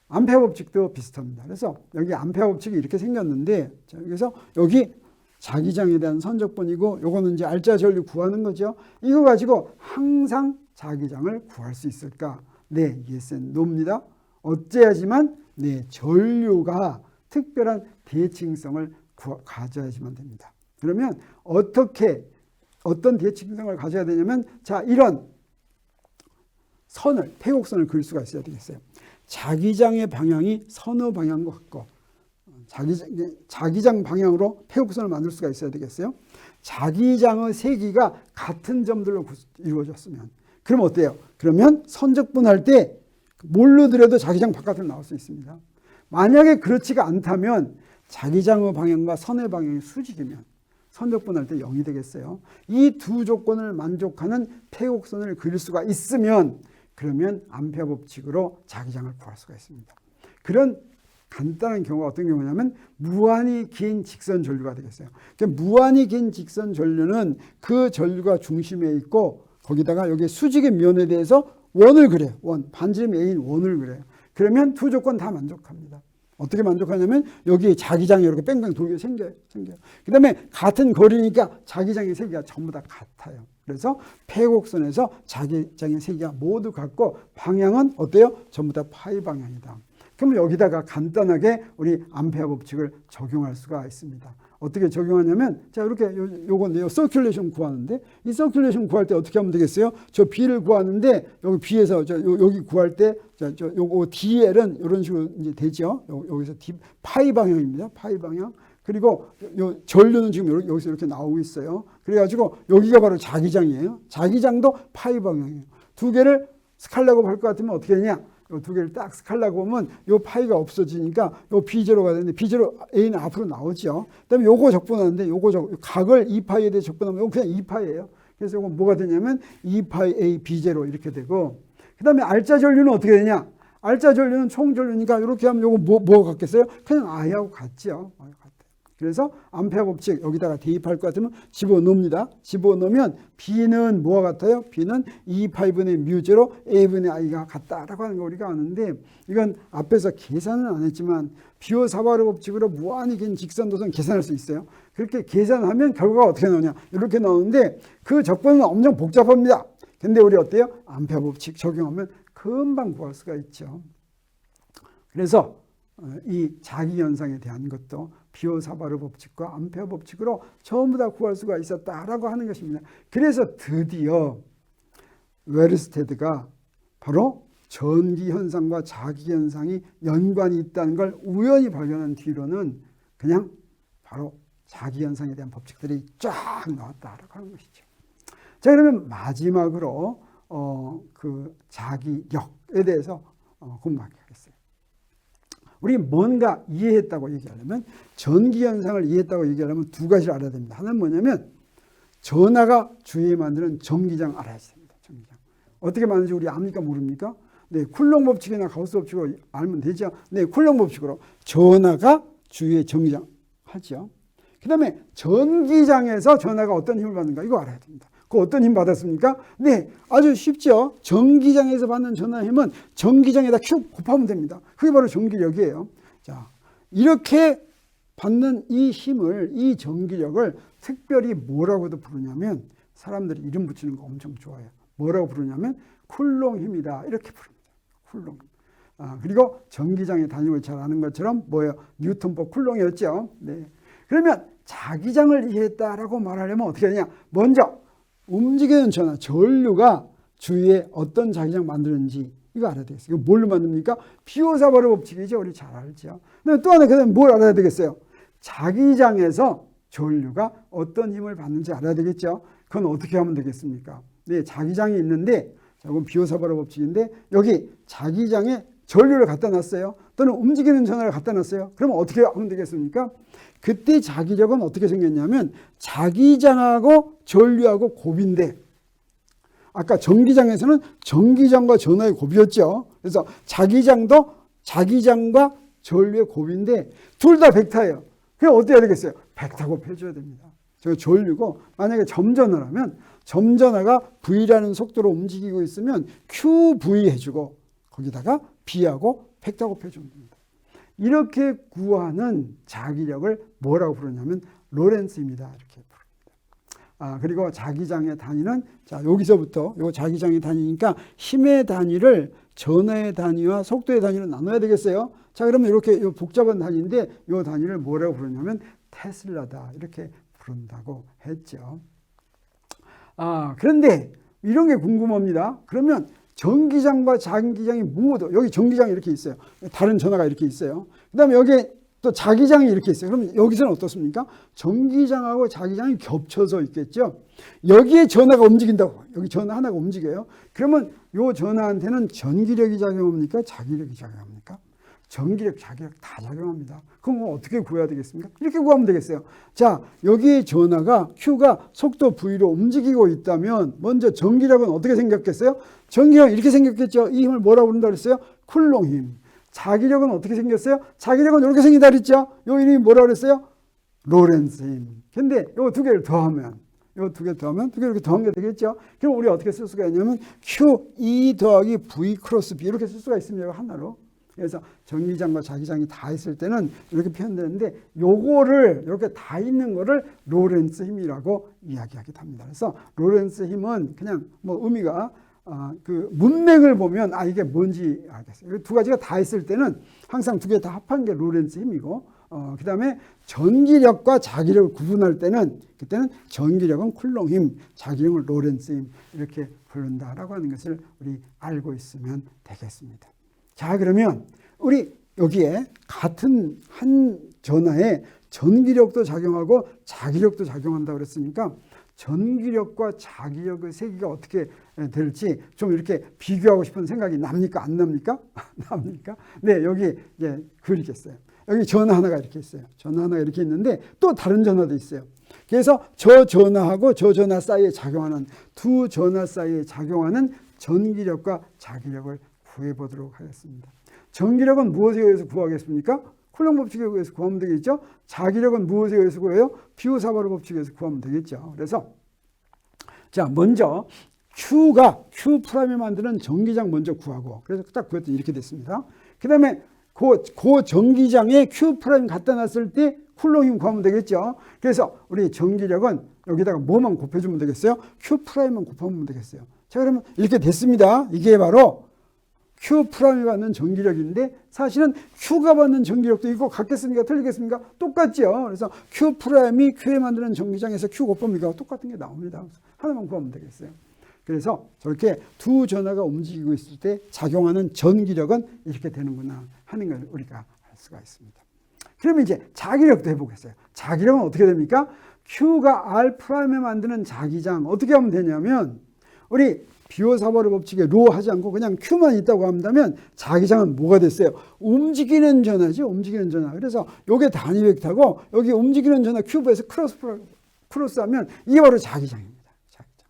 암페어 법칙도 비슷합니다. 그래서 여기 암페어 법칙이 이렇게 생겼는데 자, 그래서 여기 자기장에 대한 선적분이고 요거는 이제 알짜 전류 구하는 거죠. 이거 가지고 항상 자기장을 구할 수 있을까? 네, yes and no입니다. 어째야지만 전류가 특별한 대칭성을 가져야지만 됩니다. 그러면 어떤 대칭성을 가져야 되냐면 자, 이런 선을 폐곡선을 그릴 수가 있어야 되겠어요. 자기장의 방향이 선의 방향과 같고 자기장 방향으로 폐곡선을 만들 수가 있어야 되겠어요. 자기장의 세기가 같은 점들로 이루어졌으면 그럼 어때요? 그러면 선적분할 때 뭘로 들여도 자기장 바깥으로 나올 수 있습니다. 만약에 그렇지가 않다면 자기장의 방향과 선의 방향이 수직이면 선적분할 때 0이 되겠어요. 이 두 조건을 만족하는 폐곡선을 그릴 수가 있으면 그러면 암페어 법칙으로 자기장을 구할 수가 있습니다. 그런 간단한 경우가 어떤 경우냐면 무한히 긴 직선 전류가 되겠어요. 그러니까 무한히 긴 직선 전류는 그 전류가 중심에 있고 거기다가 여기 수직의 면에 대해서 원을 그려요. 반지름 A인 원을 그려요. 그러면 두 조건 다 만족합니다. 어떻게 만족하냐면 여기 자기장이 이렇게 뺑뺑 돌게 생겨요. 그 다음에 같은 거리니까 자기장의 세기가 전부 다 같아요. 그래서 폐곡선에서 자기장의 세기가 모두 같고 방향은 어때요? 전부 다 파이 방향이다. 그럼 여기다가 간단하게 우리 암페어 법칙을 적용할 수가 있습니다. 어떻게 적용하냐면, 자, 이렇게 요건데요. 서큘레이션 구하는데, 이 서큘레이션 구할 때 어떻게 하면 되겠어요? 저 B를 구하는데, 여기 B에서, 여기 구할 때, 요거 DL은 이런 식으로 이제 되죠. 여기서 파이 방향입니다. 파이 방향. 그리고 요 전류는 지금 여기서 이렇게 나오고 있어요. 그래가지고 여기가 바로 자기장이에요. 자기장도 파이 방향이에요. 두 개를 스칼라고 할 것 같으면 어떻게 하냐? 요 두 개를 딱 스칼라고 보면 요 파이가 없어지니까 요 B0가 되는데 B0 A는 앞으로 나오죠. 그다음에 요거 적분하는데 각을 2파이에 대해 적분하면 요거 그냥 2파이예요. 그래서 요거 뭐가 되냐면 2파이 A B0 이렇게 되고, 그다음에 알짜 전류는 어떻게 되냐? 알짜 전류는 총 전류니까 이렇게 하면 요거 뭐가 같겠어요? 그냥 I하고 같죠. 그래서 암페어 법칙 여기다가 대입할 것 같으면 집어넣습니다. 집어넣으면 B는 뭐와 같아요? B는 2파이분의 뮤제로 A분의 I가 같다라고 하는 거 우리가 아는데, 이건 앞에서 계산은 안 했지만 비오사바르 법칙으로 무한히 긴 직선도선 계산할 수 있어요. 그렇게 계산하면 결과가 어떻게 나오냐? 이렇게 나오는데 그 적분은 엄청 복잡합니다. 근데 우리 어때요? 암페어 법칙 적용하면 금방 구할 수가 있죠. 그래서 이 자기현상에 대한 것도 비오사바르 법칙과 암페어 법칙으로 전부 다 구할 수가 있었다라고 하는 것입니다. 그래서 드디어 웨르스테드가 바로 전기현상과 자기현상이 연관이 있다는 걸 우연히 발견한 뒤로는 그냥 바로 자기현상에 대한 법칙들이 쫙 나왔다라고 하는 것이죠. 자, 그러면 마지막으로 그 자기력에 대해서 공부하겠어요. 우리 뭔가 이해했다고 얘기하려면, 전기현상을 이해했다고 얘기하려면 두 가지를 알아야 됩니다. 하나는 뭐냐면 전하가 주위에 만드는 전기장 알아야 됩니다. 전기장. 어떻게 만드는지 우리 압니까? 모릅니까? 네, 쿨롱 법칙이나 가우스 법칙으로 알면 되죠. 네, 쿨롱 법칙으로 전하가 주위에 전기장 하죠. 그 다음에 전기장에서 전하가 어떤 힘을 받는가, 이거 알아야 됩니다. 그 어떤 힘 받았습니까? 네, 아주 쉽죠. 전기장에서 받는 전하 힘은 전기장에다 큐 곱하면 됩니다. 그게 바로 전기력이에요. 자, 이렇게 받는 이 힘을, 이 전기력을 특별히 뭐라고도 부르냐면, 사람들이 이름 붙이는 거 엄청 좋아해요. 뭐라고 부르냐면 쿨롱 힘이다, 이렇게 부릅니다. 쿨롱. 그리고 전기장의 단위를 잘 아는 것처럼 뭐예요? 뉴턴법 쿨롱이었죠. 네. 그러면 자기장을 이해했다라고 말하려면 어떻게 하냐? 먼저 움직이는 전하, 전류가 주위에 어떤 자기장 만드는지 이거 알아야 되겠어요. 이거 뭘로 만듭니까? 비오사바르 법칙이죠. 우리 잘 알죠. 근데 또 하나 그다음에 뭘 알아야 되겠어요? 자기장에서 전류가 어떤 힘을 받는지 알아야 되겠죠. 그건 어떻게 하면 되겠습니까? 네, 자기장이 있는데, 자, 이건 비오사바르 법칙인데 여기 자기장에 전류를 갖다 놨어요. 또는 움직이는 전하를 갖다 놨어요. 그러면 어떻게 하면 되겠습니까? 그때 자기력은 어떻게 생겼냐면 자기장하고 전류하고 곱인데, 아까 전기장에서는 전기장과 전하의 곱이었죠. 그래서 자기장도 자기장과 전류의 곱인데 둘 다 벡터예요. 그럼 어떻게 해야 되겠어요? 벡터 곱해줘야 됩니다. 저 전류고, 만약에 점전하라면 점전하가 V라는 속도로 움직이고 있으면 QV 해주고 거기다가 B하고 벡터 곱해주면 됩니다. 이렇게 구하는 자기력을 뭐라고 부르냐면 로렌츠입니다. 이렇게 부릅니다. 그리고 자기장의 단위는, 자, 여기서부터 요 자기장의 단위니까 힘의 단위를 전하의 단위와 속도의 단위로 나눠야 되겠어요. 자, 그러면 이렇게 요 복잡한 단위인데 요 단위를 뭐라고 부르냐면 테슬라다, 이렇게 부른다고 했죠. 그런데 이런 게 궁금합니다. 그러면 전기장과 자기장이 모두, 여기 전기장이 이렇게 있어요. 다른 전하가 이렇게 있어요. 그 다음에 여기에 또 자기장이 이렇게 있어요. 그러면 여기서는 어떻습니까? 전기장하고 자기장이 겹쳐서 있겠죠. 여기에 전하가 움직인다고. 여기 전하 하나가 움직여요. 그러면 이 전하한테는 전기력이 작용합니까? 자기력이 작용합니까? 전기력, 자기력 다 작용합니다. 그럼 어떻게 구해야 되겠습니까? 이렇게 구하면 되겠어요. 자, 여기에 전하가 Q가 속도 V로 움직이고 있다면 먼저 전기력은 어떻게 생겼겠어요? 전기력은 이렇게 생겼겠죠. 이 힘을 뭐라고 부른다 그랬어요? 쿨롱 힘. 자기력은 어떻게 생겼어요? 자기력은 이렇게 생긴다 그랬죠. 이 이름이 뭐라고 그랬어요? 로렌츠 힘. 근데 이 두 개를 더하면, 이 두 개 더하면 두 개 이렇게 더한 게 되겠죠. 그럼 우리 어떻게 쓸 수가 있냐면 Q E 더하기 V 크로스 B 이렇게 쓸 수가 있습니다. 하나로. 그래서 전기장과 자기장이 다 있을 때는 이렇게 표현되는데, 요거를 이렇게 다 있는 거를 로렌츠 힘이라고 이야기하기도 합니다. 그래서 로렌츠 힘은 그냥 뭐 의미가 그 문맥을 보면 이게 뭔지 알겠어요. 두 가지가 다 있을 때는 항상 두 개 다 합한 게 로렌츠 힘이고, 그 다음에 전기력과 자기력을 구분할 때는 그때는 전기력은 쿨롱 힘, 자기력은 로렌츠 힘 이렇게 부른다라고 하는 것을 우리 알고 있으면 되겠습니다. 자, 그러면 우리 여기에 같은 한 전하에 전기력도 작용하고 자기력도 작용한다고 그랬으니까 전기력과 자기력의 세기가 어떻게 될지 좀 이렇게 비교하고 싶은 생각이 납니까? 안 납니까? 납니까? 네, 여기 이제 그리겠어요. 여기 전하 하나가 이렇게 있어요. 전하 하나가 이렇게 있는데 또 다른 전하도 있어요. 그래서 저 전하하고 저 전하 사이에 작용하는 두 전하 사이에 작용하는 전기력과 자기력을 구해보도록 하겠습니다. 전기력은 무엇에 의해서 구하겠습니까? 쿨롱 법칙에 의해서 구하면 되겠죠. 자기력은 무엇에 의해서 구해요? 비오사바르 법칙에 의해서 구하면 되겠죠. 그래서 자, 먼저 Q가 Q 프라임이 만드는 전기장 먼저 구하고, 그래서 딱 구했더니 이렇게 됐습니다. 그 다음에 그 전기장에 Q 프라임 갖다 놨을 때 쿨롱 힘 구하면 되겠죠. 그래서 우리 전기력은 여기다가 뭐만 곱해주면 되겠어요? Q 프라임만 곱하면 되겠어요. 자, 그러면 이렇게 됐습니다. 이게 바로 Q 프라임이 받는 전기력인데 사실은 Q가 받는 전기력도 있고 같겠습니까? 틀리겠습니까? 똑같죠. 그래서 Q 프라임이 Q에 만드는 전기장에서 Q 곱합니까? 똑같은 게 나옵니다. 하나만 구하면 되겠어요. 그래서 저렇게 두 전하가 움직이고 있을 때 작용하는 전기력은 이렇게 되는구나 하는 걸 우리가 알 수가 있습니다. 그러면 이제 자기력도 해보겠어요. 자기력은 어떻게 됩니까? Q가 R 프라임에 만드는 자기장 어떻게 하면 되냐면 우리 비오사바르 법칙에 로 하지 않고 그냥 Q만 있다고 한다면 자기장은 뭐가 됐어요? 움직이는 전하죠. 움직이는 전하. 그래서 이게 단위 벡터고 여기 움직이는 전하 큐브에서 크로스하면 이게 바로 자기장입니다. 자기장.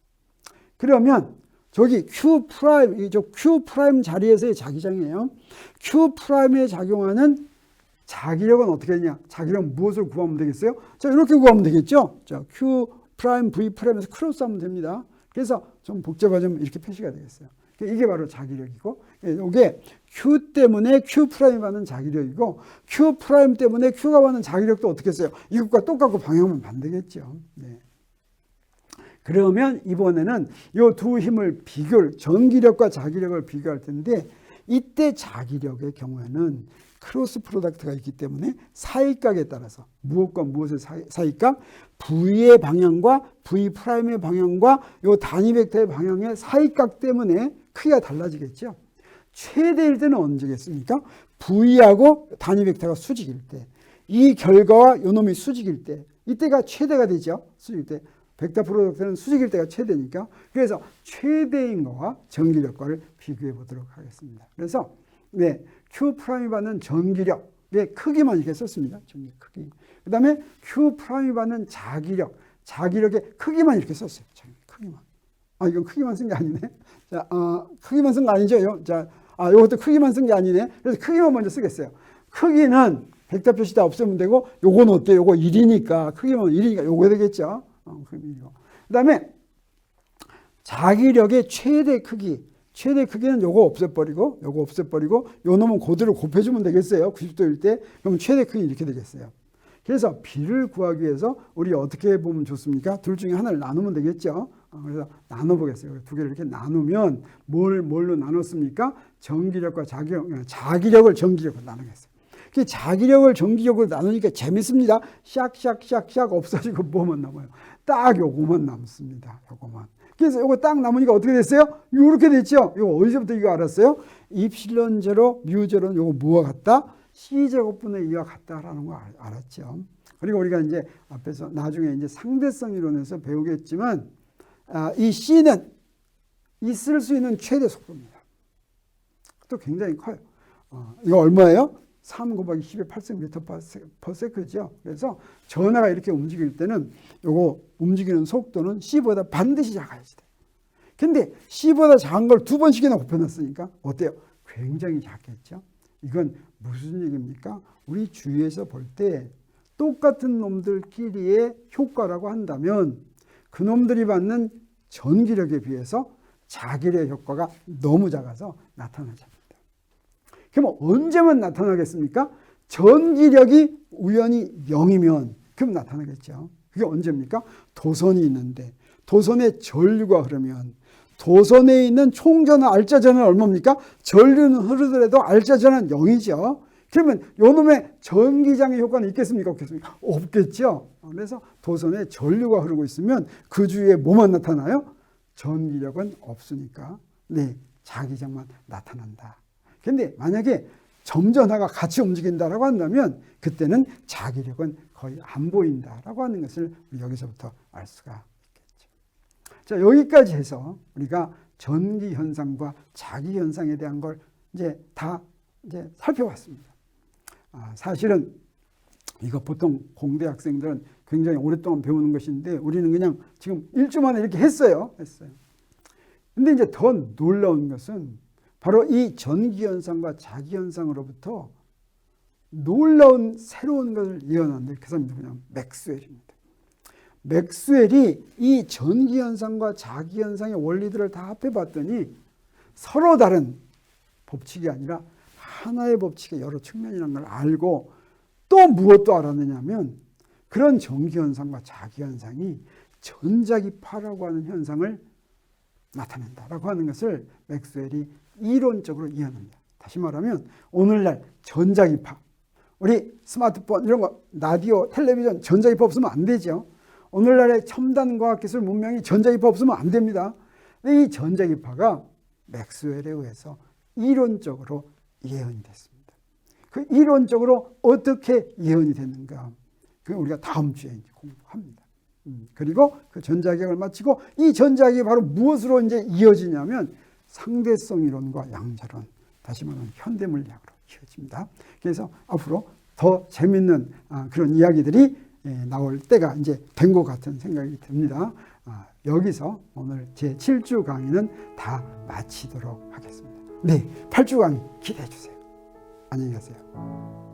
그러면 저기 Q 프라임 자리에서의 자기장이에요. Q 프라임에 작용하는 자기력은 어떻게 했냐? 자기력은 무엇을 구하면 되겠어요? 자, 이렇게 구하면 되겠죠. 자, Q 프라임 V 프라임에서 크로스하면 됩니다. 그래서 좀 복잡하지만 이렇게 표시가 되겠어요. 이게 바로 자기력이고, 이게 Q 때문에 Q 프라임이 받는 자기력이고, Q 프라임 때문에 Q가 받는 자기력도 어떻게 했어요? 이것과 똑같고 방향은 반대겠죠. 네. 그러면 이번에는 이 두 힘을 전기력과 자기력을 비교할 텐데, 이때 자기력의 경우에는 크로스 프로덕트가 있기 때문에 사이각에 따라서 무엇과 무엇의 사이각? V의 방향과 V 프라임의 방향과 이 단위 벡터의 방향의 사이각 때문에 크기가 달라지겠죠. 최대일 때는 언제겠습니까? V하고 단위 벡터가 수직일 때, 이 결과와 요 놈이 수직일 때, 이때가 최대가 되죠. 수직일 때. 벡터 프로덕트는 수직일 때가 최대니까. 그래서 최대인 거와 전기력과를 비교해 보도록 하겠습니다. 그래서 네, Q 프라임이 받는 전기력의 크기만 이렇게 썼습니다. 전기 크기. 그 다음에 Q 프라임이 받는 자기력의 크기만 이렇게 썼어요. 크기만. 이건 크기만 쓴 게 아니네. 자, 크기만 쓴 거 아니죠? 자, 이것도 크기만 쓴 게 아니네. 그래서 크기만 먼저 쓰겠어요. 크기는 벡터 표시 다 없애면 되고, 요건 어때요? 요거 1이니까, 크기만 1이니까 요거 되겠죠? 그 다음에 자기력의 최대 크기는 요거 없애버리고, 요 놈은 그대로 곱해주면 되겠어요. 90도일 때. 그럼 최대 크기 이렇게 되겠어요. 그래서 B를 구하기 위해서 우리 어떻게 보면 좋습니까? 둘 중에 하나를 나누면 되겠죠. 그래서 나눠보겠어요. 두 개를 이렇게 나누면 뭘로 나눴습니까? 전기력과 자기력을 전기력으로 나누겠어요. 자기력을 전기력으로 나누니까 재밌습니다. 샥 없어지고 뭐만 남아요? 딱 요거만 남습니다. 요거만. 그래서 요거 딱 남으니까 어떻게 됐어요? 요렇게 됐죠? 요거 어디서부터 이거 알았어요? 입실론 제로, 뮤 제로는 요거 뭐와 같다? C제곱분의 2와 같다라는 거 알았죠. 그리고 우리가 이제 앞에서 나중에 이제 상대성 이론에서 배우겠지만, 이 C는 있을 수 있는 최대 속도입니다. 또 굉장히 커요. 이거 얼마예요? 3 곱하기 10의 8cm/s죠. 그래서 전하가 이렇게 움직일 때는 요거 움직이는 속도는 C보다 반드시 작아야지 돼. 근데 C보다 작은 걸 2번씩이나 곱해놨으니까 어때요? 굉장히 작겠죠. 이건 무슨 얘기입니까? 우리 주위에서 볼 때 똑같은 놈들끼리의 효과라고 한다면 그 놈들이 받는 전기력에 비해서 자기력의 효과가 너무 작아서 나타나지 않는다. 그럼 언제만 나타나겠습니까? 전기력이 우연히 0이면 그럼 나타나겠죠. 그게 언제입니까? 도선이 있는데 도선에 전류가 흐르면 도선에 있는 총전은 알짜전은 얼마입니까? 전류는 흐르더라도 알짜전은 0이죠. 그러면 요놈의 전기장의 효과는 있겠습니까? 없겠습니까? 없겠죠. 그래서 도선에 전류가 흐르고 있으면 그 주위에 뭐만 나타나요? 전기력은 없으니까 네, 자기장만 나타난다. 근데 만약에 점전하가 같이 움직인다라고 한다면 그때는 자기력은 거의 안 보인다라고 하는 것을 우리 여기서부터 알 수가 있겠죠. 자, 여기까지 해서 우리가 전기 현상과 자기 현상에 대한 걸 이제 다 살펴봤습니다. 사실은 이거 보통 공대 학생들은 굉장히 오랫동안 배우는 것인데 우리는 그냥 지금 일주 만에 이렇게 했어요. 근데 이제 더 놀라운 것은 바로 이 전기현상과 자기현상으로부터 놀라운 새로운 것을 예언하는데 그 사람이 누구냐? 맥스웰입니다. 맥스웰이 이 전기현상과 자기현상의 원리들을 다 합해봤더니 서로 다른 법칙이 아니라 하나의 법칙의 여러 측면이라는 걸 알고 또 무엇도 알았느냐면 그런 전기현상과 자기현상이 전자기파라고 하는 현상을 나타낸다라고 하는 것을 맥스웰이 이론적으로 이해합니다. 다시 말하면 오늘날 전자기파, 우리 스마트폰 이런 거 라디오, 텔레비전 전자기파 없으면 안 되죠. 오늘날의 첨단 과학기술 문명이 전자기파 없으면 안 됩니다. 이 전자기파가 맥스웰에 의해서 이론적으로 예언이 됐습니다. 그 이론적으로 어떻게 예언이 됐는가? 그 우리가 다음 주에 이제 공부합니다. 그리고 그 전자기학을 마치고 이 전자기학이 바로 무엇으로 이제 이어지냐면 상대성 이론과 양자론, 다시 말하면 현대물리학으로 이어집니다. 그래서 앞으로 더 재밌는 그런 이야기들이 나올 때가 이제 된 것 같은 생각이 듭니다. 여기서 오늘 제 7주 강의는 다 마치도록 하겠습니다. 네, 8주 강의 기대해 주세요. 안녕히 가세요.